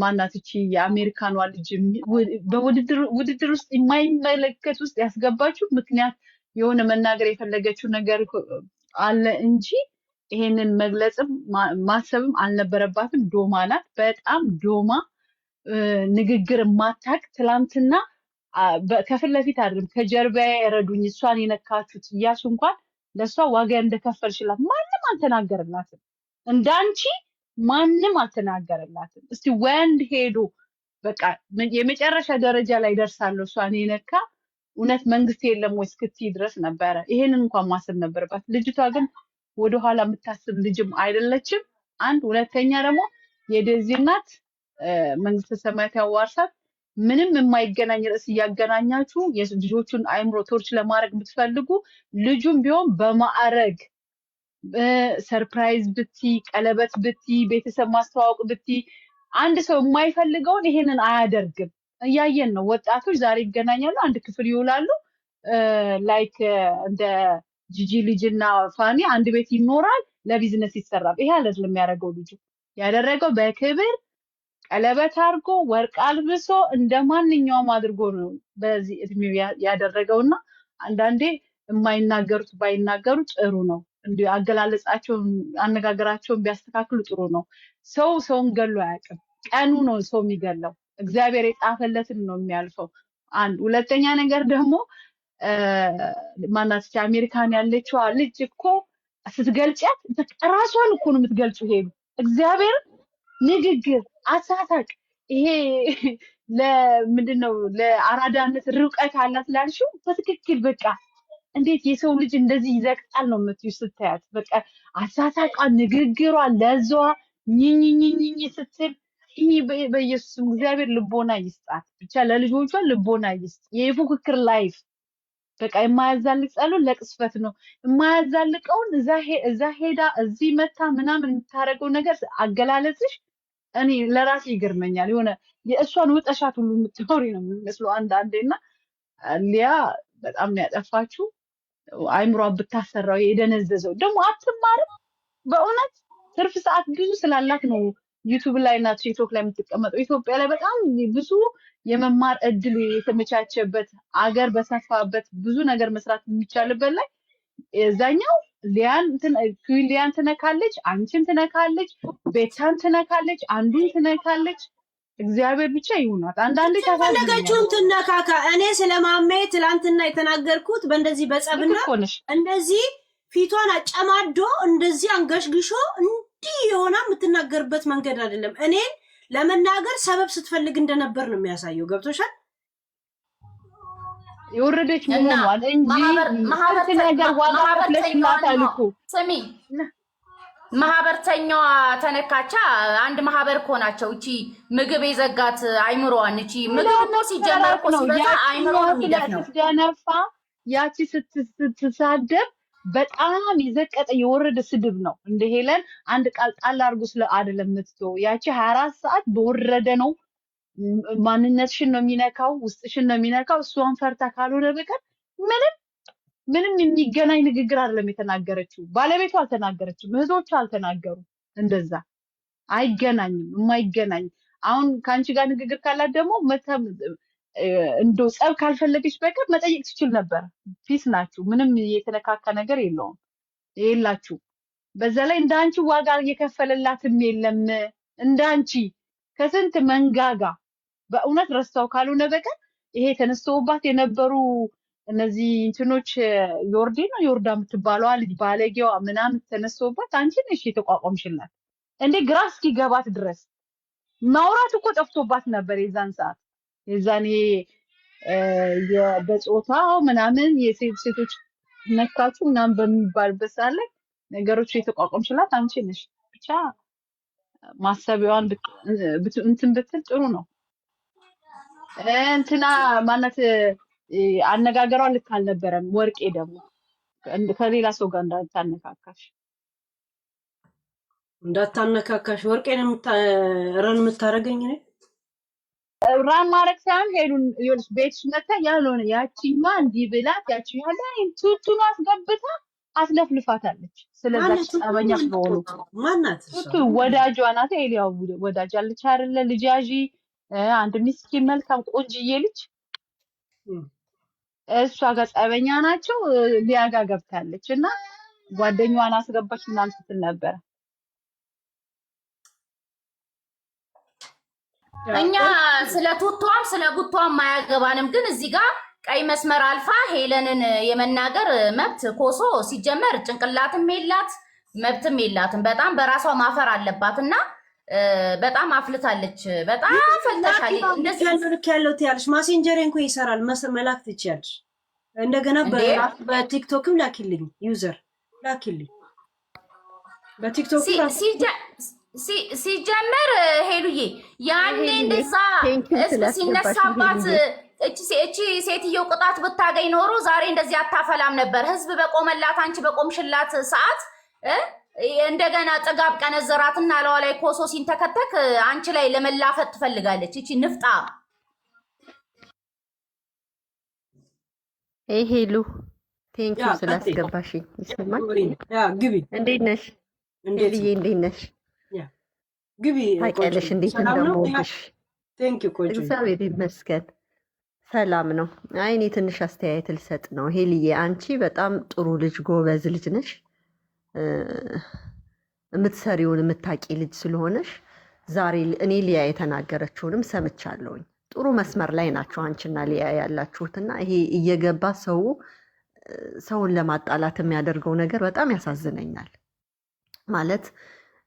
ማናት እቺ የአሜሪካኗ ልጅ በውድድር ውስጥ የማይመለከት ውስጥ ያስገባችሁ? ምክንያት የሆነ መናገር የፈለገችው ነገር አለ እንጂ ይሄንን መግለጽም ማሰብም አልነበረባትም። ዶማ ናት፣ በጣም ዶማ፣ ንግግር ማታቅ። ትላንትና ከፊት ለፊት አይደለም ከጀርባዬ ረዱኝ እሷን የነካችሁት እያልሽ እንኳን ለእሷ ዋጋ እንደከፈልሽላት ማንም አልተናገረላትም። እንዳንቺ ማንም አልተናገረላትም። እስቲ ወንድ ሄዶ በቃ የመጨረሻ ደረጃ ላይ ደርሳለሁ እሷን የነካ እውነት መንግስት የለም ወይ እስክትይ ድረስ ነበረ። ይሄንን እንኳን ማሰብ ነበረባት። ልጅቷ ግን ወደኋላ የምታስብ ልጅም አይደለችም። አንድ ሁለተኛ ደግሞ የዴዚ እናት መንግስተ ሰማያት ያዋርሳት። ምንም የማይገናኝ ርዕስ እያገናኛችሁ የልጆቹን አይምሮ ቶርች ለማድረግ የምትፈልጉ ልጁም ቢሆን በማዕረግ ሰርፕራይዝ ብቲ ቀለበት ብቲ ቤተሰብ ማስተዋወቅ ብቲ አንድ ሰው የማይፈልገውን ይሄንን አያደርግም። እያየን ነው። ወጣቶች ዛሬ ይገናኛሉ፣ አንድ ክፍል ይውላሉ። ላይክ እንደ ጂጂ ልጅና ፋኒ አንድ ቤት ይኖራል፣ ለቢዝነስ ይሰራል። ይሄ አይደለም የሚያደርገው። ልጁ ያደረገው በክብር ቀለበት አድርጎ ወርቅ አልብሶ እንደማንኛውም አድርጎ ነው በዚህ እድሜው ያደረገውና አንዳንዴ የማይናገሩት ባይናገሩ ጥሩ ነው። እንዲሁ አገላለጻቸውን አነጋገራቸውን ቢያስተካክሉ ጥሩ ነው። ሰውን ገሎ አያውቅም። ቀኑ ነው ሰው የሚገለው። እግዚአብሔር የጻፈለትን ነው የሚያልፈው። አንድ ሁለተኛ ነገር ደግሞ ማናት አሜሪካን ያለችው ልጅ እኮ ስትገልጫት ራሷን እኮ ነው የምትገልጪው። ሄዱ እግዚአብሔር ንግግር አሳሳቅ ይሄ ለምንድነው ለአራዳነት ርቀት አላት ላልሽው በትክክል በቃ እንዴት የሰው ልጅ እንደዚህ ይዘቅጣል ነው የምትዩ ስታያት። በቃ አሳሳቋ፣ ንግግሯ፣ ለዛዋ ኝኝኝኝ ስትል ይሄ በኢየሱስ እግዚአብሔር ልቦና ይስጣት። ብቻ ለልጆቿ ልቦና ይስጥ። የፉክክር ላይፍ በቃ የማያዛልቅ ጸሎት ለቅስፈት ነው። የማያዛልቀውን እዛ ሄዳ እዚህ መታ ምናምን የምታደርገው ነገር አገላለጽሽ እኔ ለራሴ ይገርመኛል። የሆነ የእሷን ውጠሻት ሁሉ የምትኖሪ ነው የሚመስለው አንዳንዴና ሊያ በጣም ነው ያጠፋችው። አይምሯ ብታሰራው የደነዘዘው ደግሞ አትማርም። በእውነት ትርፍ ሰዓት ብዙ ስላላት ነው ዩቲዩብ ላይ እና ቲክቶክ ላይ የምትቀመጠው። ኢትዮጵያ ላይ በጣም ብዙ የመማር እድል የተመቻቸበት አገር በሰፋበት ብዙ ነገር መስራት የሚቻልበት ላይ እዛኛው ሊያን ትነካለች፣ አንቺን ትነካለች፣ ቤታን ትነካለች፣ አንዱን ትነካለች። እግዚአብሔር ብቻ ይሁናት። አንዳንዴ ተፈለገችውን ትነካካ። እኔ ስለማሜ ትላንትና የተናገርኩት በእንደዚህ በጸብና እንደዚህ ፊቷን አጨማዶ እንደዚህ አንገሽግሾ እንዲህ የሆነ የምትናገርበት መንገድ አይደለም። እኔን ለመናገር ሰበብ ስትፈልግ እንደነበር ነው የሚያሳየው። ገብቶሻል? የወረደች መሆኗን እንጂ ነገር ዋጋ ለሽላታል እኮ ስሚ ማህበርተኛዋ ተነካቻ። አንድ ማህበር እኮ ናቸው። እቺ ምግብ የዘጋት አይምሮዋን እቺ ምግብ እኮ ሲጀመር እኮ ሲበዛ አይምሮዋን የሚደፍነው ስትደነፋ ያቺ ስትሳደብ በጣም የዘቀጠ የወረደ ስድብ ነው። እንደ ሄለን አንድ ቃል ጣል አድርጎ ስለ አይደለም የምትተው ያቺ 24 ሰዓት በወረደ ነው። ማንነትሽን ነው የሚነካው፣ ውስጥሽን ነው የሚነካው። እሷን ፈርታ ካልሆነ በቀር ምንም የሚገናኝ ንግግር አይደለም የተናገረችው። ባለቤቷ አልተናገረችም፣ እህቶቿ አልተናገሩ። እንደዛ አይገናኝም፣ የማይገናኝ አሁን ከአንቺ ጋር ንግግር ካላት ደግሞ እንደው ጸብ ካልፈለገች በቀር መጠየቅ ትችል ነበር። ፒስ ናችሁ፣ ምንም የተነካካ ነገር የላችሁ። በዛ ላይ እንዳንቺ ዋጋ እየከፈለላትም የለም። እንዳንቺ ከስንት መንጋጋ በእውነት ረስታው ካልሆነ በቀር ይሄ ተነስተውባት የነበሩ እነዚህ እንትኖች ዮርዳ የምትባለዋ ልጅ ባለጌዋ ምናምን ተነስተውባት አንቺ ነሽ የተቋቋምሽላት እንዴ? ግራ እስኪገባት ድረስ ማውራት እኮ ጠፍቶባት ነበር የዛን ሰዓት። የዛኔ በጾታው ምናምን ሴቶች ነካቹ ምናምን በሚባልበት ሰዓት ላይ ነገሮች የተቋቋምሽላት አንቺ ነሽ። ብቻ ማሰቢያዋን እንትን ብትል ጥሩ ነው። እንትና ማነት አነጋገሯ ልክ አልነበረም። ወርቄ ደግሞ ከሌላ ሰው ጋር እንዳታነካካሽ ወርቄን ረን የምታረገኝ ነው። ራን ማድረግ ሳይሆን ሄዱን ይኸውልሽ ቤትሽ መታ ያልሆነ ያቺማ እንዲህ ብላት ያቺማ ላይ ቱቱን አስገብታ አስለፍልፋታለች። ስለዚህ ጸበኛ ስለሆኑ ማናት ቱቱ ወዳጇ ናት። ኤሊያው ወዳጅ አለች አይደለ? ልጅ ያዢ አንድ ምስኪን መልካም ቆንጅዬ ልጅ እሷ ጋር ጸበኛ ናቸው። ሊያጋ ገብታለች እና ጓደኛዋን አስገባች ምናምን ስትል ነበር። እኛ ስለ ቱቷም ስለ ቡቷም አያገባንም። ግን እዚህ ጋር ቀይ መስመር አልፋ ሄለንን የመናገር መብት ኮሶ ሲጀመር ጭንቅላትም የላት መብትም የላትም። በጣም በራሷ ማፈር አለባት እና በጣም አፍልታለች። በጣም ፈልተሻል። እንደዚህ ያለው ልክ ያለው ትያለሽ። ማሴንጀር እንኳ ይሰራል መላክ ትችያለሽ። እንደገና በቲክቶክም ላኪልኝ ዩዘር ላኪልኝ በቲክቶክ ሲጀመር ሄሉዬ ያኔ እንደዛ ሲነሳባት እቺ ሴትዮ ቅጣት ብታገኝ ኖሮ ዛሬ እንደዚህ አታፈላም ነበር። ህዝብ በቆመላት አንቺ በቆምሽላት ሰዓት እንደገና ጥጋብ ቀነዘራትና ለዋ ላይ ኮሶ ሲንተከተክ አንቺ ላይ ለመላፈጥ ትፈልጋለች። እቺ ንፍጣ ሄሉ ቴንኪው ስላስገባሽኝ። ይሰማል? ግቢ። እንዴት ነሽ? እንዴት ነሽ? ግቢ። ታውቂያለሽ እንዴት እንደምወድሽ። እግዚአብሔር ይመስገን ሰላም ነው። አይ እኔ ትንሽ አስተያየት ልሰጥ ነው። ሄልዬ አንቺ በጣም ጥሩ ልጅ፣ ጎበዝ ልጅ ነሽ። የምትሰሪውን የምታቂ ልጅ ስለሆነሽ ዛሬ እኔ ሊያ የተናገረችውንም ሰምቻለሁኝ። ጥሩ መስመር ላይ ናቸው አንቺና ሊያ ያላችሁትና ይሄ እየገባ ሰውን ለማጣላት የሚያደርገው ነገር በጣም ያሳዝነኛል። ማለት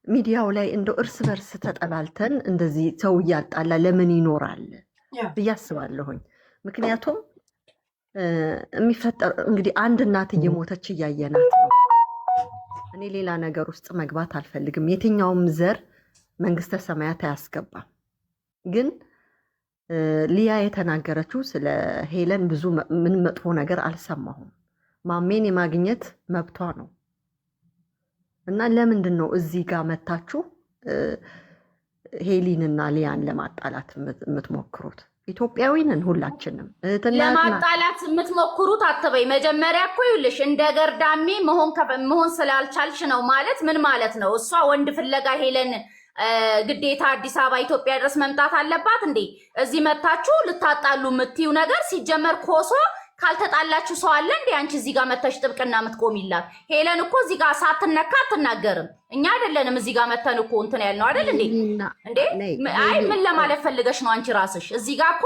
ሚዲያው ላይ እንደው እርስ በርስ ተጠላልተን እንደዚህ ሰው እያጣላ ለምን ይኖራል ብዬ አስባለሁኝ። ምክንያቱም የሚፈጠር እንግዲህ አንድ እናት እየሞተች እያየናት ነው። እኔ ሌላ ነገር ውስጥ መግባት አልፈልግም። የትኛውም ዘር መንግስተ ሰማያት አያስገባም። ግን ሊያ የተናገረችው ስለ ሄለን ብዙ ምን መጥፎ ነገር አልሰማሁም። ማሜን የማግኘት መብቷ ነው እና ለምንድን ነው እዚህ ጋር መታችሁ ሄሊንና ሊያን ለማጣላት የምትሞክሩት? ኢትዮጵያዊንን ሁላችንም ለማጣላት የምትሞክሩት አትበይ። መጀመሪያ እኮ ይኸውልሽ እንደ ገርዳሜ መሆን ስላልቻልሽ ነው ማለት ምን ማለት ነው? እሷ ወንድ ፍለጋ ሄለን ግዴታ አዲስ አበባ ኢትዮጵያ ድረስ መምጣት አለባት እንዴ? እዚህ መታችሁ ልታጣሉ የምትዩ ነገር ሲጀመር ኮሶ ካልተጣላችሁ ሰው አለ እንዴ? አንቺ እዚህ ጋር መተሽ ጥብቅና የምትቆሚላት ሄለን እኮ እዚህ ጋር ሳትነካ አትናገርም። እኛ አይደለንም እዚህ ጋር መተን እኮ እንትን ያልነው አይደል እንዴ? አይ ምን ለማለት ፈልገሽ ነው አንቺ ራስሽ? እዚህ ጋር እኮ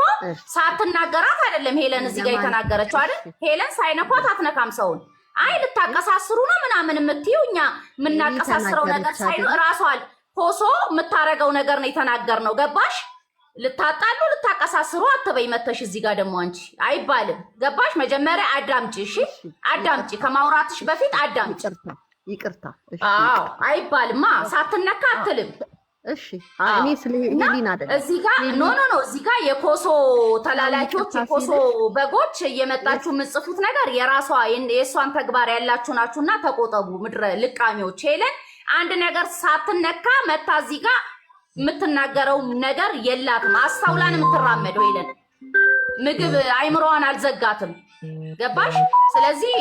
ሳትናገራት አይደለም ሄለን እዚህ ጋር የተናገረችው አይደል? ሄለን ሳይነኳት አትነካም ሰውን። አይ ልታቀሳስሩ ነው ምናምን የምትይው እኛ የምናቀሳስረው ነገር ሳይሆን ራሷ ኮሶ የምታረገው ነገር ነው የተናገርነው። ገባሽ? ልታጣሉ ልታቀሳስሩ አትበይ መተሽ እዚህ ጋር ደግሞ አንቺ አይባልም። ገባሽ? መጀመሪያ አዳምጪ። እሺ አዳምጪ፣ ከማውራትሽ በፊት አዳምጪ። ይቅርታ። አዎ አይባልማ፣ ሳትነካ አትልም። እሺ እኔ ስለ ሄሊን አይደለም እዚህ ጋር ኖ እዚህ ጋር የኮሶ ተላላኪዎች የኮሶ በጎች እየመጣችሁ የምጽፉት ነገር የእሷን ተግባር ያላችሁ ናችሁና ተቆጠቡ። ምድረ ልቃሚዎች ሄለን አንድ ነገር ሳትነካ መታ እዚህ ጋር የምትናገረው ነገር የላትም። አስተውላን የምትራመደው ሄለን ምግብ አይምሮዋን አልዘጋትም። ገባሽ? ስለዚህ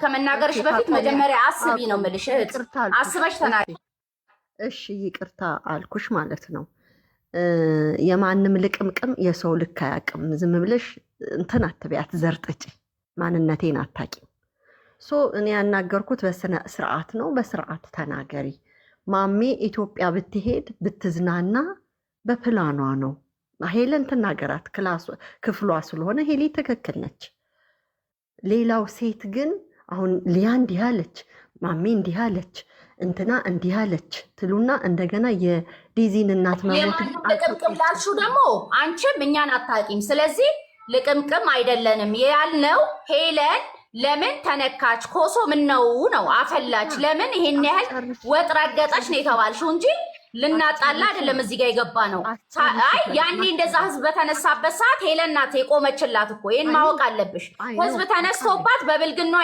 ከመናገርሽ በፊት መጀመሪያ አስቢ ነው የምልሽ። አስበሽ ተናገሪ። እሺ ይቅርታ አልኩሽ ማለት ነው። የማንም ልቅምቅም የሰው ልክ አያውቅም። ዝም ብለሽ እንትን አትበያት፣ ዘርጥጪ። ማንነቴን አታውቂም። እኔ ያናገርኩት በስነ ስርዓት ነው። በስርዓት ተናገሪ። ማሜ ኢትዮጵያ ብትሄድ ብትዝናና በፕላኗ ነው። ሄለን ትናገራት፣ ክፍሏ ስለሆነ ሄሊ ትክክል ነች። ሌላው ሴት ግን አሁን ሊያ እንዲህ አለች፣ ማሜ እንዲህ አለች፣ እንትና እንዲህ አለች ትሉና እንደገና የዲዚን እናት መሞት ልቅምቅም ላልሽው ደግሞ አንቺም እኛን አታውቂም። ስለዚህ ልቅምቅም አይደለንም ያልነው ሄለን ለምን ተነካች? ኮሶ ምን ነው አፈላች? ለምን ይሄን ያህል ወጥ ረገጠች ነው የተባልሽው እንጂ ልናጣላ አይደለም እዚህ ጋር የገባ ነው። አይ ያኔ እንደዛ ህዝብ በተነሳበት ሰዓት ሄለን ናት የቆመችላት እኮ። ይሄን ማወቅ አለብሽ። ህዝብ ተነስቶባት በብልግና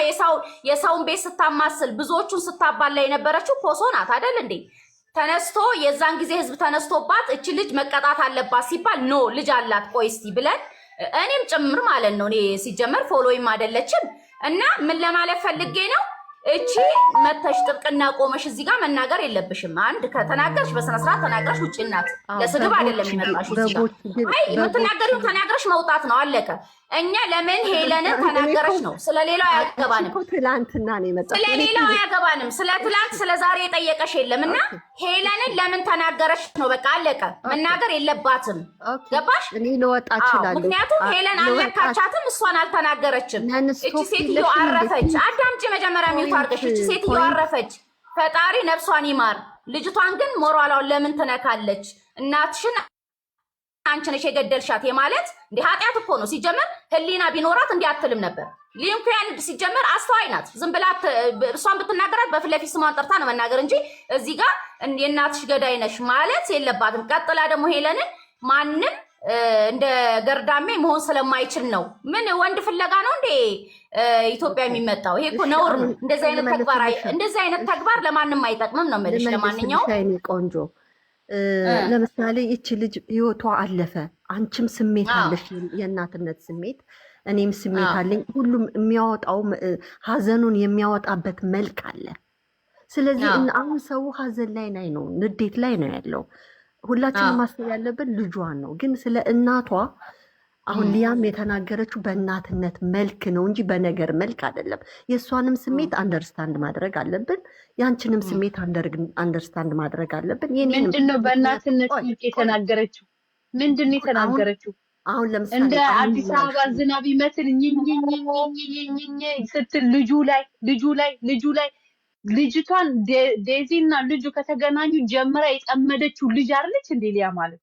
የሰውን ቤት ስታማስል ብዙዎቹን ስታባላ የነበረችው ኮሶ ናት አይደል እንዴ? ተነስቶ የዛን ጊዜ ህዝብ ተነስቶባት እቺ ልጅ መቀጣት አለባት ሲባል ኖ ልጅ አላት ቆይ እስቲ ብለን እኔም ጭምር ማለት ነው። እኔ ሲጀመር ፎሎዊም አይደለችም እና ምን ለማለት ፈልጌ ነው፣ እቺ መተሽ ጥብቅና ቆመሽ እዚህ ጋር መናገር የለብሽም። አንድ ከተናገርሽ በስነ ስርዓት ተናገርሽ፣ ውጪ እናት ለስድብ አይደለም የሚመጣሽ እዚህ ጋር። አይ የምትናገሪው ተናገርሽ መውጣት ነው አለቀ። እኛ ለምን ሄለንን ተናገረች ነው። ስለሌላው አያገባንም። ትላንትና ነው የመጣው። ስለሌላው አያገባንም። ስለ ትላንት ስለ ዛሬ የጠየቀሽ የለምና ሄለንን ለምን ተናገረች ነው። በቃ አለቀ። መናገር የለባትም። ገባሽ? እኔ ልወጣ እችላለሁ። ምክንያቱም ሄለን አልነካቻትም፣ እሷን አልተናገረችም። እቺ ሴትዮ አረፈች። አዳምጪ መጀመሪያ ሚውት አድርገሽ። እቺ ሴትዮ አረፈች። ፈጣሪ ነፍሷን ይማር። ልጅቷን ግን ሞራሏን ለምን ትነካለች? እናትሽን አንቺ ነሽ የገደልሻት የማለት እንደ ኃጢአት እኮ ነው። ሲጀመር ህሊና ቢኖራት እንዲህ አትልም ነበር። ሊንኩያን ሲጀመር አስተዋይ ናት። ዝም ብላ እሷን ብትናገራት በፊት ለፊት ስሟን ጠርታ ነው መናገር እንጂ እዚህ ጋር የእናትሽ ገዳይ ነሽ ማለት የለባትም። ቀጥላ ደግሞ ሄለንን ማንም እንደ ገርዳሜ መሆን ስለማይችል ነው። ምን ወንድ ፍለጋ ነው እንዴ ኢትዮጵያ የሚመጣው? ይሄ እኮ ነውር ነው። እንደዚህ አይነት ተግባር ለማንም አይጠቅምም ነው የምልሽ። ለማንኛውም ቆንጆ ለምሳሌ ይቺ ልጅ ህይወቷ አለፈ። አንቺም ስሜት አለሽ፣ የእናትነት ስሜት፣ እኔም ስሜት አለኝ። ሁሉም የሚያወጣው ሀዘኑን የሚያወጣበት መልክ አለ። ስለዚህ አሁን ሰው ሀዘን ላይ ነው፣ ንዴት ላይ ነው ያለው። ሁላችንም ማሰብ ያለብን ልጇን ነው። ግን ስለ እናቷ አሁን ሊያም የተናገረችው በእናትነት መልክ ነው እንጂ በነገር መልክ አይደለም። የእሷንም ስሜት አንደርስታንድ ማድረግ አለብን፣ ያንቺንም ስሜት አንደርስታንድ ማድረግ አለብን። ምንድነው በእናትነት መልክ የተናገረችው? ምንድነው የተናገረችው? አሁን ለምሳሌ እንደ አዲስ አበባ ዝናብ ይመስል ኝኝኝኝኝኝኝ ስትል ልጁ ላይ ልጅቷን ዴዚና ልጁ ከተገናኙ ጀምራ የጠመደችው ልጅ አይደለች እንዴ ሊያ ማለት?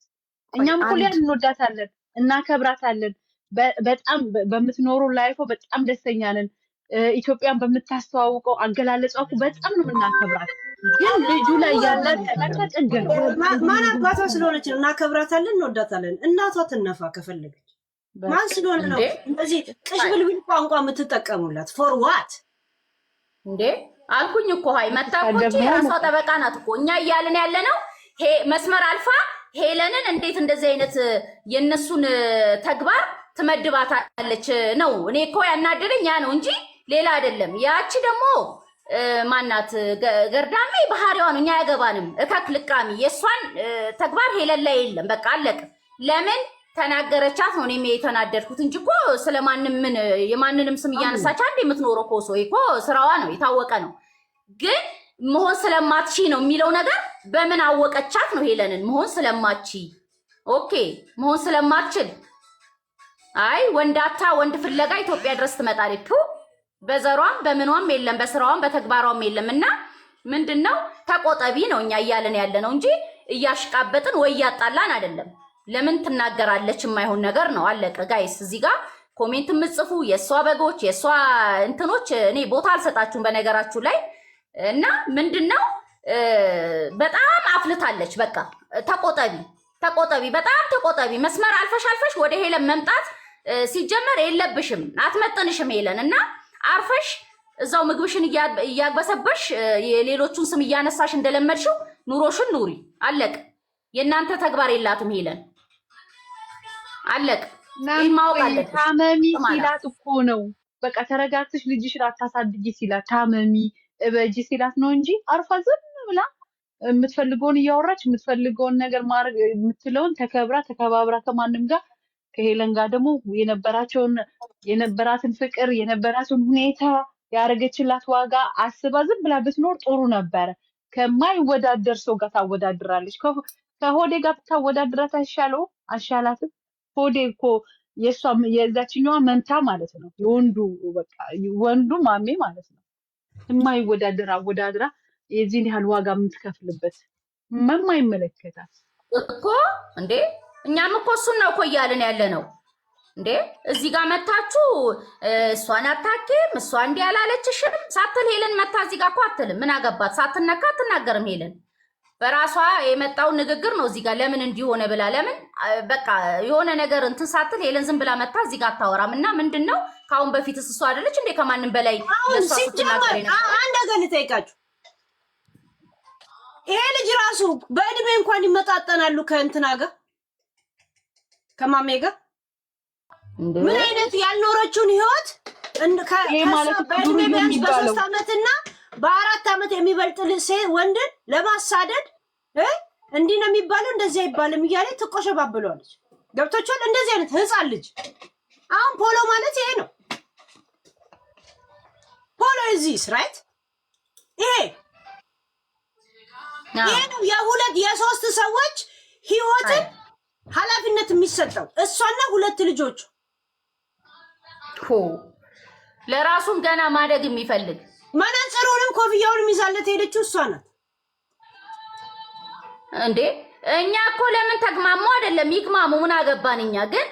እኛም እኮ ሊያን እንወዳታለን፣ እናከብራታለን። በጣም በምትኖሩ ላይፎ በጣም ደስተኛ ነን። ኢትዮጵያን በምታስተዋውቀው አገላለጿ እኮ በጣም ነው የምናከብራት። ግን ልጁ ላይ ያለ ጥግ ነው። ማን አባቷ ስለሆነች ነው እናከብራታለን፣ እንወዳታለን። እናቷ ትነፋ ከፈለገች። ማን ስለሆነ ነው እንደዚህ ቅሽብልብል ቋንቋ የምትጠቀሙላት? ፎር ዋት እንዴ አልኩኝ እኮ ሀይ መታቆች የራሷ ጠበቃ ናት እኮ። እኛ እያልን ያለ ነው መስመር አልፋ ሄለንን እንዴት እንደዚህ አይነት የነሱን ተግባር ትመድባታለች ነው። እኔ እኮ ያናደደኝ ያ ነው እንጂ ሌላ አይደለም። ያቺ ደግሞ ማናት ገርዳሜ ባህሪዋ ነው። እኛ ያገባንም እከክ ልቃሚ የእሷን ተግባር ሄለን ላይ የለም። በቃ አለቅ። ለምን ተናገረቻት ነው እኔም የተናደድኩት እንጂ እኮ ስለማንም ምን የማንንም ስም እያነሳች አንድ የምትኖረው ኮሶ እኮ ስራዋ ነው፣ የታወቀ ነው። ግን መሆን ስለማትቺ ነው የሚለው ነገር በምን አወቀቻት ነው? ሄለንን መሆን ስለማትቺ ኦኬ፣ መሆን ስለማትችል አይ ወንዳታ ወንድ ፍለጋ ኢትዮጵያ ድረስ ትመጣለች። በዘሯም በምኗም የለም፣ በስራዋም በተግባሯም የለም። እና ምንድነው ተቆጠቢ ነው እኛ እያለን ያለ ነው እንጂ እያሽቃበጥን ወይ እያጣላን አይደለም። ለምን ትናገራለች? የማይሆን ነገር ነው። አለቀ ጋይስ። እዚህ ጋር ኮሜንት የምጽፉ የእሷ በጎች የእሷ እንትኖች እኔ ቦታ አልሰጣችሁም በነገራችሁ ላይ። እና ምንድነው በጣም አፍልታለች። በቃ ተቆጠቢ፣ በጣም ተቆጠቢ። መስመር አልፈሽ ወደ ሄለን መምጣት ሲጀመር የለብሽም፣ አትመጥንሽም ሄለን። እና አርፈሽ እዛው ምግብሽን እያግበሰበሽ የሌሎቹን ስም እያነሳሽ እንደለመድሽው ኑሮሽን ኑሪ። አለቅ። የእናንተ ተግባር የላትም ሄለን። አለቅ። ይህን ማወቅ አለብሽ። ታመሚ ሲላት እኮ ነው በቃ ተረጋግተሽ ልጅሽን አታሳድጊ ሲላት፣ ታመሚ እበጂ ሲላት ነው እንጂ አርፋ ዝም ብላ የምትፈልገውን እያወራች የምትፈልገውን ነገር ማድረግ የምትለውን ተከባብራ ከማንም ጋር ከሄለን ጋር ደግሞ የነበራትን ፍቅር የነበራትን ሁኔታ ያደረገችላት ዋጋ አስባ ዝም ብላ ብትኖር ጥሩ ነበረ። ከማይወዳደር ሰው ጋር ታወዳድራለች። ከሆዴ ጋር ታወዳድራት አሻላትም። ሆዴ እኮ የዛችኛዋ መንታ ማለት ነው። ወንዱ ማሜ ማለት ነው። የማይወዳደር አወዳድራ የዚህን ያህል ዋጋ የምትከፍልበት የማይመለከታት እኮ እንዴ። እኛም እኮ እሱን ነው እኮ እያልን ያለ ነው እንዴ። እዚህ ጋር መታችሁ እሷን አታኪም፣ እሷ እንዲህ ያላለችሽም ሳትል ሄለን መታ እዚህ ጋር እኮ አትልም። ምን አገባት? ሳትነካ አትናገርም ሄለን። በራሷ የመጣው ንግግር ነው እዚህ ጋር ለምን እንዲሆነ ብላ ለምን በቃ የሆነ ነገር እንትን ሳትል ሄለን ዝም ብላ መታ እዚህ ጋር አታወራም። እና ምንድነው ካሁን በፊትስ እሷ አይደለች እንዴ ከማንም በላይ ለሷ ስትናገር ነው? አንድ ነገር ልጠይቃችሁ። ይሄ ልጅ ራሱ በእድሜ እንኳን ይመጣጠናሉ ከእንትና ጋር ከማሜ ጋር። ምን አይነት ያልኖረችውን ህይወት በእድሜ ቢያንስ በ3 ዓመትና በ4 ዓመት የሚበልጥ ወንድን ለማሳደድ እንዲህ ነው የሚባለው እንደዚህ አይባልም እያለች ትቆሸባብለዋለች። ገብቶቻል? እንደዚህ አይነት ህፃን ልጅ አሁን ፖሎ ማለት ይሄ ነው። ፖሎ እዚህ ራይት ይሄ ነው የሁለት የሶስት ሰዎች ህይወትን ኃላፊነት የሚሰጠው እሷና ሁለት ልጆች ለራሱም ገና ማደግ የሚፈልግ መነጽሩንም ኮፍያውንም ይዛለት ሄደችው እሷ ናት እንዴ። እኛ እኮ ለምን ተግማሙ አይደለም ይግማሙ ምን አገባን እኛ። ግን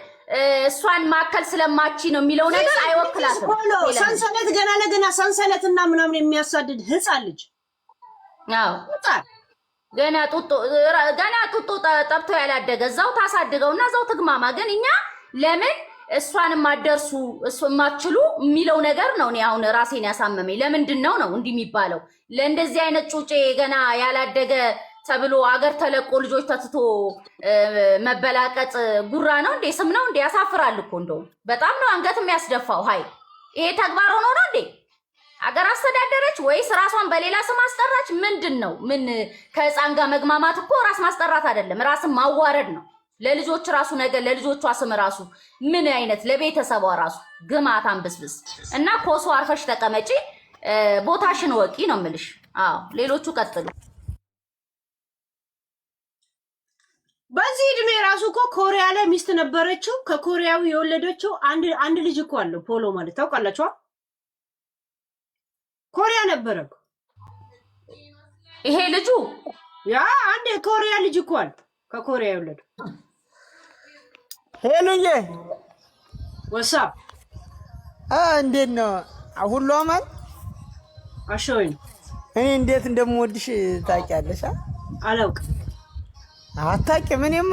እሷን ማከል ስለማቺ ነው የሚለው ነገር አይወክላትም። ሰንሰለት ገና ለገና ሰንሰለትና ምናምን የሚያሳድድ ህፃን ልጅ አዎ ገና ጡጦ ጠብቶ ያላደገ እዛው ታሳድገውና እዛው ትግማማ። ግን እኛ ለምን እሷን ማደርሱ እሱ ማትችሉ የሚለው ነገር ነው። እኔ አሁን ራሴን ያሳመመኝ ለምንድን ነው እንዲህ የሚባለው? ለእንደዚህ አይነት ጩጬ ገና ያላደገ ተብሎ አገር ተለቆ ልጆች ተትቶ መበላቀጥ ጉራ ነው እንዴ? ስም ነው እንዴ? ያሳፍራል እኮ እንደው በጣም ነው አንገት የሚያስደፋው። ሃይ ይሄ ተግባር ሆኖ ነው እንዴ? አገር አስተዳደረች ወይስ ራሷን በሌላ ስም አስጠራች? ምንድን ነው? ምን ከህፃን ጋር መግማማት እኮ ራስ ማስጠራት አይደለም፣ ራስን ማዋረድ ነው። ለልጆች ራሱ ነገር ለልጆቿ ስም ራሱ ምን አይነት ለቤተሰቧ ራሱ ግማት አንብስብስ እና ኮሶ አርፈሽ ተቀመጪ፣ ቦታሽን ወቂ ነው የምልሽ። አዎ ሌሎቹ ቀጥሉ። በዚህ እድሜ ራሱ እኮ ኮሪያ ላይ ሚስት ነበረችው። ከኮሪያዊ የወለደችው አንድ ልጅ እኮ አለው። ፖሎ ማለት ታውቃላችሁ? ኮሪያ ነበረ ይሄ ልጁ። ያ አንድ የኮሪያ ልጅ እኮ አለ ከኮሪያ የወለደው። ሄሉዬ ወሳብ እንዴት ነው? ሁሉ አማን አሸወኝ። እኔ እንዴት እንደምወድሽ ታውቂያለሽ? አላውቅም። አታውቂም? እኔም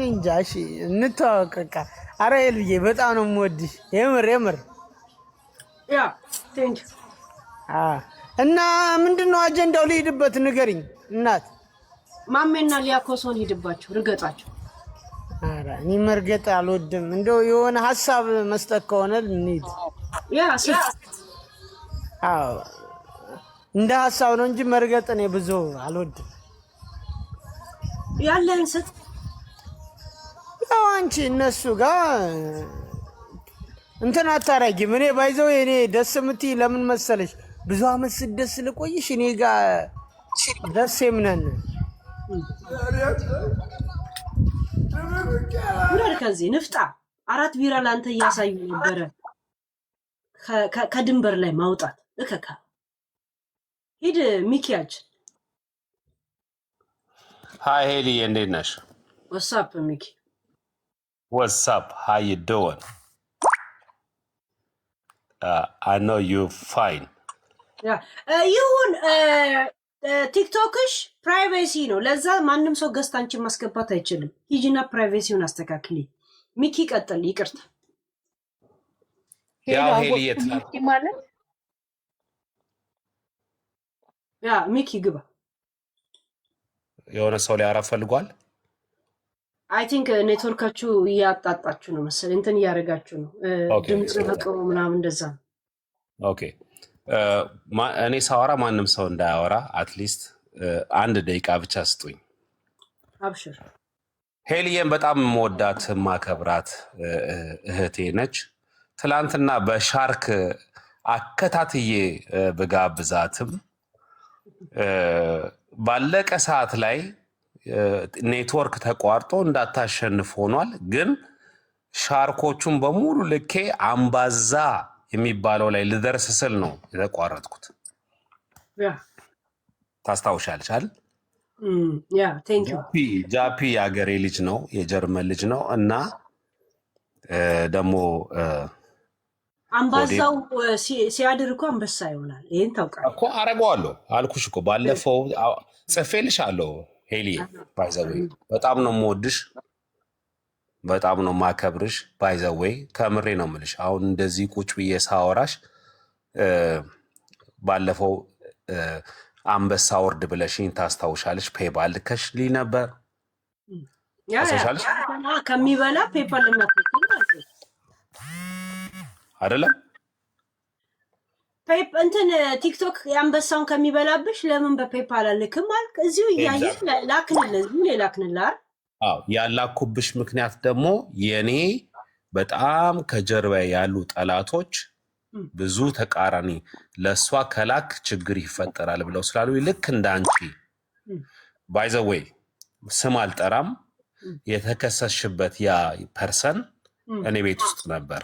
እንጃ። እሺ እንተዋወቅ በቃ። ኧረ ሄሉዬ በጣም ነው የምወድሽ የምር። ያ ቴንክ ዩ። እና ምንድነው አጀንዳው? ልሂድበት ንገሪኝ እናት። ማሜና ሊያኮሶን ሂድባቸው፣ ርገጣቸው። ኧረ እኔ መርገጥ አልወድም። እንደው የሆነ ሀሳብ መስጠት ከሆነ እንሂድ። ያ አዎ እንደ ሀሳብ ነው እንጂ መርገጥ እኔ ብዙ አልወድም። ያለን ስጥ። ያው አንቺ እነሱ ጋር እንትን አታረጊም። እኔ ባይዘው እኔ ደስ የምትይ ለምን መሰለሽ? ብዙ አመት ስደስ ልቆይሽ እኔ ጋር ደስ የምነን ውረድ ከዚህ ንፍጣ። 4 ቢራ ላንተ እያሳዩ ነበረ ከድንበር ላይ ማውጣት እከካ። ሂድ ሚኪያጅ። Hi Haley, እንዴት ነሽ? ወሳፕ ሚኪ። What's up? How you doing? I know you fine. ያ ይሁን ቲክቶክሽ ፕራይቬሲ ነው። ለዛ ማንም ሰው ገስት አንቺን ማስገባት አይችልም። ሂጂና ፕራይቬሲውን አስተካክሊ። ሚኪ ቀጥል። ይቅርታ። ያው ሄሊ የትላንት ማለት ያ ሚኪ ግባ። የሆነ ሰው ሊያወራ ፈልጓል። አይ ቲንክ ኔትወርካችሁ እያጣጣችሁ ነው መሰለኝ፣ እንትን እያደረጋችሁ ነው። ድምጽ በቅሙ ምናምን እንደዛ ነው። ኦኬ እኔ ሳወራ ማንም ሰው እንዳያወራ አትሊስት 1 ደቂቃ ብቻ ስጡኝ። አብሽር። ሄሊየን በጣም መወዳት ማከብራት እህቴ ነች። ትላንትና በሻርክ አከታትዬ ብጋብዛትም ባለቀ ሰዓት ላይ ኔትወርክ ተቋርጦ እንዳታሸንፍ ሆኗል። ግን ሻርኮቹን በሙሉ ልኬ አምባዛ የሚባለው ላይ ልደርስ ስል ነው የተቋረጥኩት። ያ ታስታውሻለሽ አይደል? ያ ቴንክ ዩ። ጃፒ የአገሬ ልጅ ነው፣ የጀርመን ልጅ ነው እና ደግሞ አምባዛው ሲያድር እኮ አንበሳ ይሆናል። ይሄን ታውቃለህ እኮ። አረገዋለሁ አልኩሽ እኮ ባለፈው ጽፌልሻለሁ። ሄሊ ባይዘዌይ በጣም ነው የምወድሽ፣ በጣም ነው ማከብርሽ። ባይዘዌይ ከምሬ ነው የምልሽ። አሁን እንደዚህ ቁጭ ብዬ ሳወራሽ ባለፈው አንበሳ ወርድ ብለሽኝ ታስታውሻለሽ? ፔፓል ልከሽልኝ ነበር። ታስታውሻለሽ? ከሚበላ ፔፓል አይደለም እንትን ቲክቶክ የአንበሳውን ከሚበላብሽ ለምን በፔፓል አልክም አልክ? እዚሁ እያየህ ላክንልህ። ምን ላክንልህ? አዎ ያላኩብሽ ምክንያት ደግሞ የኔ በጣም ከጀርባ ያሉ ጠላቶች ብዙ ተቃራኒ ለእሷ ከላክ ችግር ይፈጠራል ብለው ስላሉ ልክ እንዳንቺ ባይዘወይ ስም አልጠራም የተከሰስሽበት ያ ፐርሰን እኔ ቤት ውስጥ ነበር።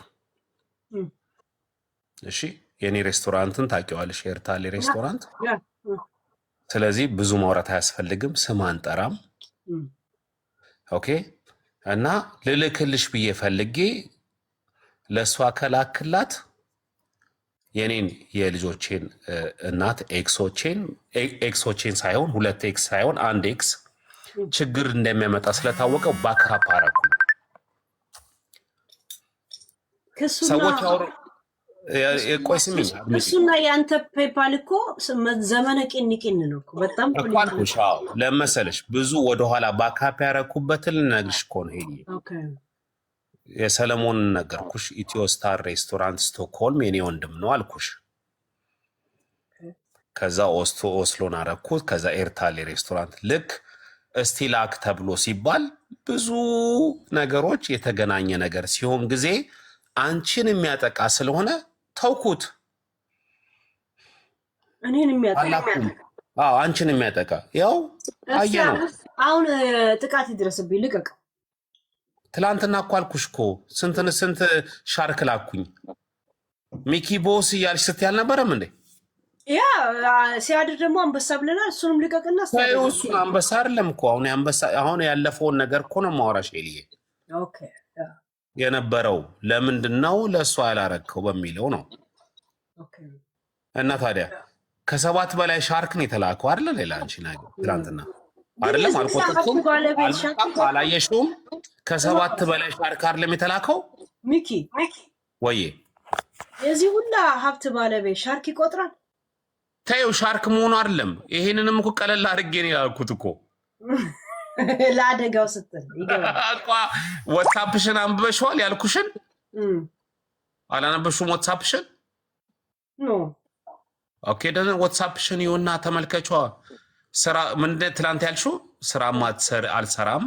እሺ የኔ ሬስቶራንትን ታውቂዋለሽ፣ ኤርታሌ ሬስቶራንት። ስለዚህ ብዙ ማውራት አያስፈልግም፣ ስም አንጠራም። ኦኬ። እና ልልክልሽ ብዬ ፈልጌ ለእሷ ከላክላት የኔን የልጆቼን እናት ኤክሶቼን ሳይሆን 2 ኤክስ ሳይሆን 1 ኤክስ ችግር እንደሚያመጣ ስለታወቀው ባክአፕ አረኩኝ። ሰዎች አውሩ ቆይ ስሚኝ፣ እሱና የአንተ ፔፓል እኮ ዘመነ ቂን ነው እኮ በጣም እኮ አልኩሽ። አዎ ለመሰለሽ ብዙ ወደኋላ ባክአፕ ያረኩበትን ልነግርሽ እኮ ነው። ሄዲ የሰለሞንን ነገርኩሽ። ኢትዮ ስታር ሬስቶራንት ስቶክሆልም የኔ ወንድም ነው አልኩሽ። ከዛ ኦስሎን አረኩት። ከዛ ኤርታሌ ሬስቶራንት ልክ እስቲ ላክ ተብሎ ሲባል ብዙ ነገሮች የተገናኘ ነገር ሲሆን ጊዜ አንቺን የሚያጠቃ ስለሆነ ተውኩት። እኔን የሚያጠቃ አንቺን የሚያጠቃ ያው አየነው። አሁን ጥቃት ይድረስብኝ ልቀቅ። ትላንትና እኮ አልኩሽ እኮ ስንት ሻርክ ላኩኝ። ሚኪ ቦስ እያልሽ ስትይ አልነበረም እንዴ? ያ ሲያድር ደግሞ አንበሳ ብለናል። እሱንም ልቀቅና እሱን አንበሳ አይደለም እኮ አሁን ያለፈውን ነገር እኮ ነው ማውራሽ ኤልዬ። ኦኬ የነበረው ለምንድነው ለእሷ ያላረከው በሚለው ነው። እና ታዲያ ከ7 በላይ ሻርክን የተላከው አይደለ? ሌላ አንቺ ነገር ትናንትና አይደለም አልቆጥኩም አላየሽውም? ከ7 በላይ ሻርክ አይደለም የተላከው? ሚኪ ወይ የዚህ ሁላ ሀብት ባለቤት ሻርክ ይቆጥራል? ታየው ሻርክ መሆኑ አይደለም። ይሄንንም እኮ ቀለል አድርጌ ነው ያልኩት እኮ ለአደጋው ስትል ይገባል። ዋትስአፕሽን አንብበሽዋል ያልኩሽን? አላነበሽውም ዋትስአፕሽን? ኖ ኦኬ ደን ዋትስአፕሽን ይውና ተመልከቿ። ስራ ምንድን ትላንት ያልሽው? ስራ አልሰራም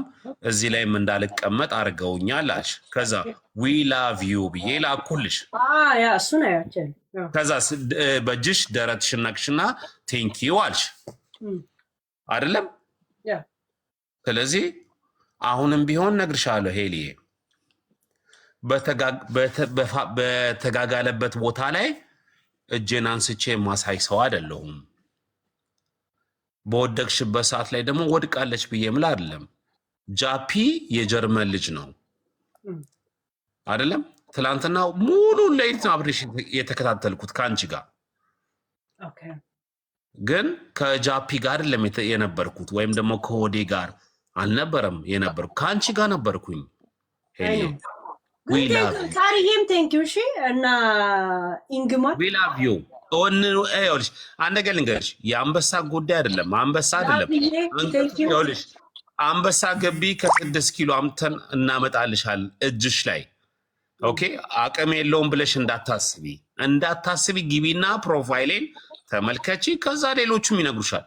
እዚህ ላይም እንዳልቀመጥ አድርገውኛል አልሽ። ከዛ ዊ ላቭ ዩ ብዬ ላኩልሽ። ያ እሱን አያቸል። ከዛ በእጅሽ ደረትሽን ነክሽና ቴንኪዩ አልሽ አይደለም? ስለዚህ አሁንም ቢሆን ነግርሻለሁ ሄሊዬ፣ በተጋጋለበት ቦታ ላይ እጄን አንስቼ ማሳይ ሰው አይደለሁም። በወደቅሽበት ሰዓት ላይ ደግሞ ወድቃለች ብዬ ምላ አይደለም። ጃፒ የጀርመን ልጅ ነው አይደለም? ትላንትና ሙሉ ሌሊት አብሬሽ የተከታተልኩት ከአንቺ ጋር ግን ከጃፒ ጋር አይደለም የነበርኩት፣ ወይም ደግሞ ከሆዴ ጋር አልነበረም የነበርኩት፣ ከአንቺ ጋር ነበርኩኝ። ታሪዬም ቴንኪው። እሺ እና ኢንግማር ዊ ላቭ ዩ ይኸውልሽ አንድ ነገር ልንገርሽ፣ የአንበሳ ጉዳይ አይደለም። አንበሳ አይደለም ይኸውልሽ፣ አንበሳ ገቢ ከ6 ኪሎ አምተን እናመጣልሻል እጅሽ ላይ። ኦኬ አቅም የለውም ብለሽ እንዳታስቢ ግቢና ፕሮፋይሌን ተመልከቺ። ከዛ ሌሎቹም ይነግሩሻል።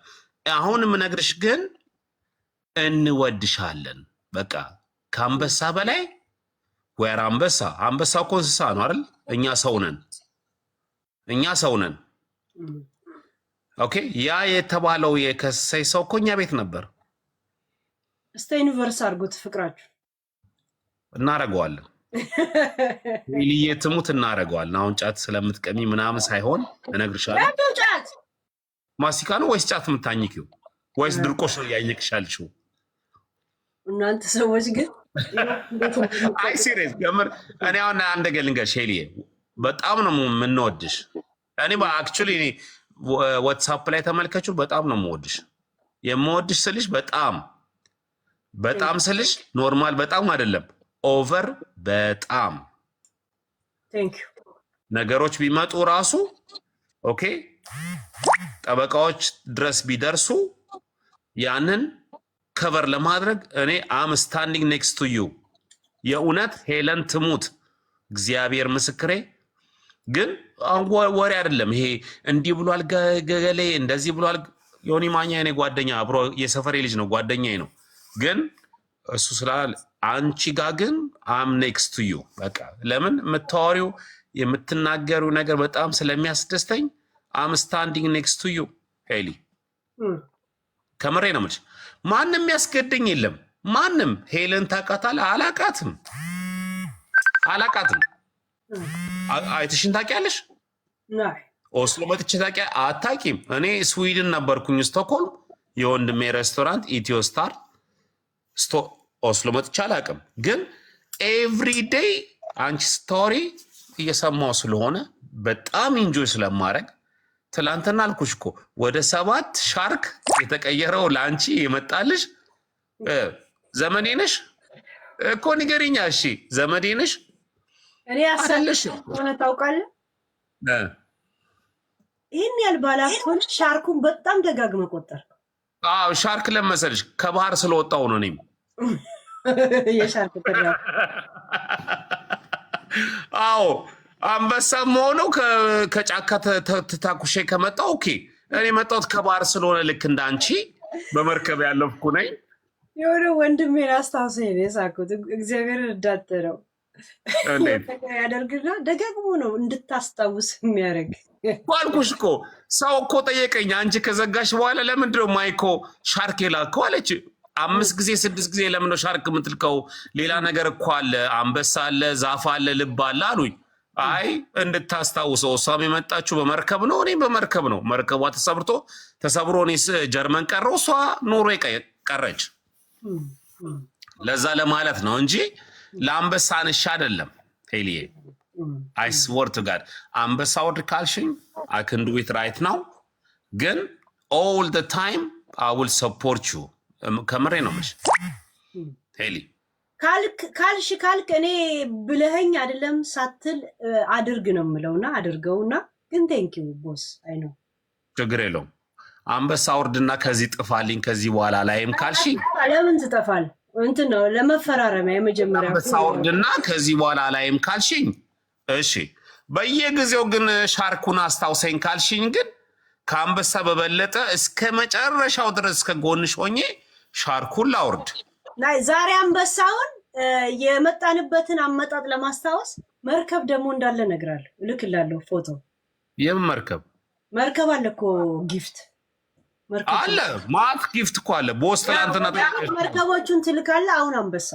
አሁን የምነግርሽ ግን እንወድሻለን። በቃ ከአንበሳ በላይ ወይራ አንበሳ እኮ እንስሳ ነው አይደል? እኛ ሰው ነን። ኦኬ ያ የተባለው የከሰይ ሰው እኮ እኛ ቤት ነበር። እስቲ ዩኒቨርስ አድርጉት ፍቅራችሁ። እናረገዋለን ልዬ ትሙት እናረገዋለን። አሁን ጫት ስለምትቀሚ ምናምን ሳይሆን እነግርሻለሁ። ጫት ማስቲካ ነው ወይስ ጫት የምታኝኪው ወይስ ድርቆሽ ነው ያኝክሻልሽው? እናንተ ሰዎች ግን አይ ሲሪየስ ገምር። እኔ አሁን አንድ ነገር ልንገርሽ ሄሊዬ፣ በጣም ነው የምንወድሽ። እኔ አክቹሊ ዋትስአፕ ላይ ተመልከቹ፣ በጣም ነው የምወድሽ ስልሽ በጣም ስልሽ ኖርማል በጣም አይደለም ኦቨር በጣም ነገሮች ቢመጡ ራሱ ኦኬ ጠበቃዎች ድረስ ቢደርሱ ያንን ከቨር ለማድረግ እኔ አም ስታንዲንግ ኔክስት ቱ ዩ። የእውነት ሄለን ትሙት እግዚአብሔር ምስክሬ። ግን ወሬ አይደለም ይሄ እንዲህ ብሏል ገገሌ እንደዚህ ብሏል። ዮኒ ማኛ የኔ ጓደኛ አብሮ የሰፈሬ ልጅ ነው ጓደኛዬ ነው። ግን እሱ ስላል አንቺ ጋር ግን አም ኔክስት ቱ ዩ። በቃ ለምን የምታወሪው የምትናገሪው ነገር በጣም ስለሚያስደስተኝ አም ስታንዲንግ ኔክስት ቱ ዩ ሄሊ። ከምሬ ነው የምልሽ። ማንም ያስገድኝ የለም ማንም። ሄለን ታውቃታለህ? አላውቃትም። አይተሽን ታውቂያለሽ? ኦስሎ መጥቼ አታውቂም? እኔ ስዊድን ነበርኩኝ ስቶክሆልም፣ የወንድሜ ሬስቶራንት ኢትዮ ስታር ኦስሎ መጥቼ አላውቅም። ግን ኤቭሪ ዴይ አንቺ ስቶሪ እየሰማው ስለሆነ በጣም ኢንጆይ ስለማድረግ ትላንትና አልኩሽ እኮ ወደ 7 ሻርክ የተቀየረው ለአንቺ የመጣልሽ ዘመዴ ነሽ እኮ ንገሪኛ። እሺ ዘመዴ ነሽ? እኔ ያሳለሽ ሆነ ታውቃለህ። ይህን ያህል ባላኮን ሻርኩን በጣም ደጋግመ ቆጠር። አዎ ሻርክ ለመሰልሽ ከባህር ስለወጣው ነው። እኔም የሻርክ ተራ አዎ አንበሳ መሆነው ከጫካ ተታኩሼ ከመጣው ኦኬ። እኔ መጣሁት ከባህር ስለሆነ ልክ እንዳንቺ በመርከብ ያለፍኩ ነኝ። የሆነ ወንድሜን አስታውሰኝ ነው የሳኩት። እግዚአብሔር እዳተረው ያደርግና ደጋግሞ ነው እንድታስታውስ የሚያደርግ። ባልኩሽ እኮ ሰው እኮ ጠየቀኝ፣ አንቺ ከዘጋሽ በኋላ ለምንድነው ማይኮ ሻርክ የላከው አለች። 5 ጊዜ 6 ጊዜ ለምንድነው ሻርክ የምትልከው? ሌላ ነገር እኮ አለ፣ አንበሳ አለ፣ ዛፍ አለ፣ ልብ አለ አሉኝ። አይ እንድታስታውሰው፣ እሷም የመጣችው በመርከብ ነው፣ እኔም በመርከብ ነው። መርከቧ ተሰብሮ እኔ ጀርመን ቀረው፣ እሷ ኖርዌይ ቀረች። ለዛ ለማለት ነው እንጂ ለአንበሳ አንሻ አይደለም ሄሊዬ። አይ ስወር ቱ ጋድ አንበሳ ወርድ ካልሽኝ አይ ካን ዱ ኢት ራይት ናው። ግን ኦል ዘ ታይም አይ ዊል ሰፖርት ዩ። ከምሬ ነው የምልሽ ሄሊ። ካልክ እኔ ብለኸኝ አይደለም ሳትል አድርግ ነው የምለውና አድርገውና። ግን ቴንክ ዩ ቦስ። አይ ነው ችግር የለውም። አንበሳ ወርድና ከዚህ ጥፋልኝ ከዚህ በኋላ ላይም ካልሽኝ ለምን ትጠፋል? እንትን ነው ለመፈራረሚያ የመጀመሪያ አንበሳ ወርድና ከዚህ በኋላ ላይም ካልሽኝ እሺ። በየጊዜው ግን ሻርኩን አስታውሰኝ ካልሽኝ ግን ከአንበሳ በበለጠ እስከ መጨረሻው ድረስ ከጎንሽ ሆኜ ሻርኩን ላውርድ። ዛሬ አንበሳውን የመጣንበትን አመጣጥ ለማስታወስ መርከብ ደግሞ እንዳለ እነግራለሁ፣ እልክላለሁ ፎቶ። የምን መርከብ? መርከብ አለ እኮ ጊፍት አለ፣ ማት ጊፍት እኮ አለ። ቦስ ትናንትና መርከቦቹን ትልካለህ። አሁን አንበሳ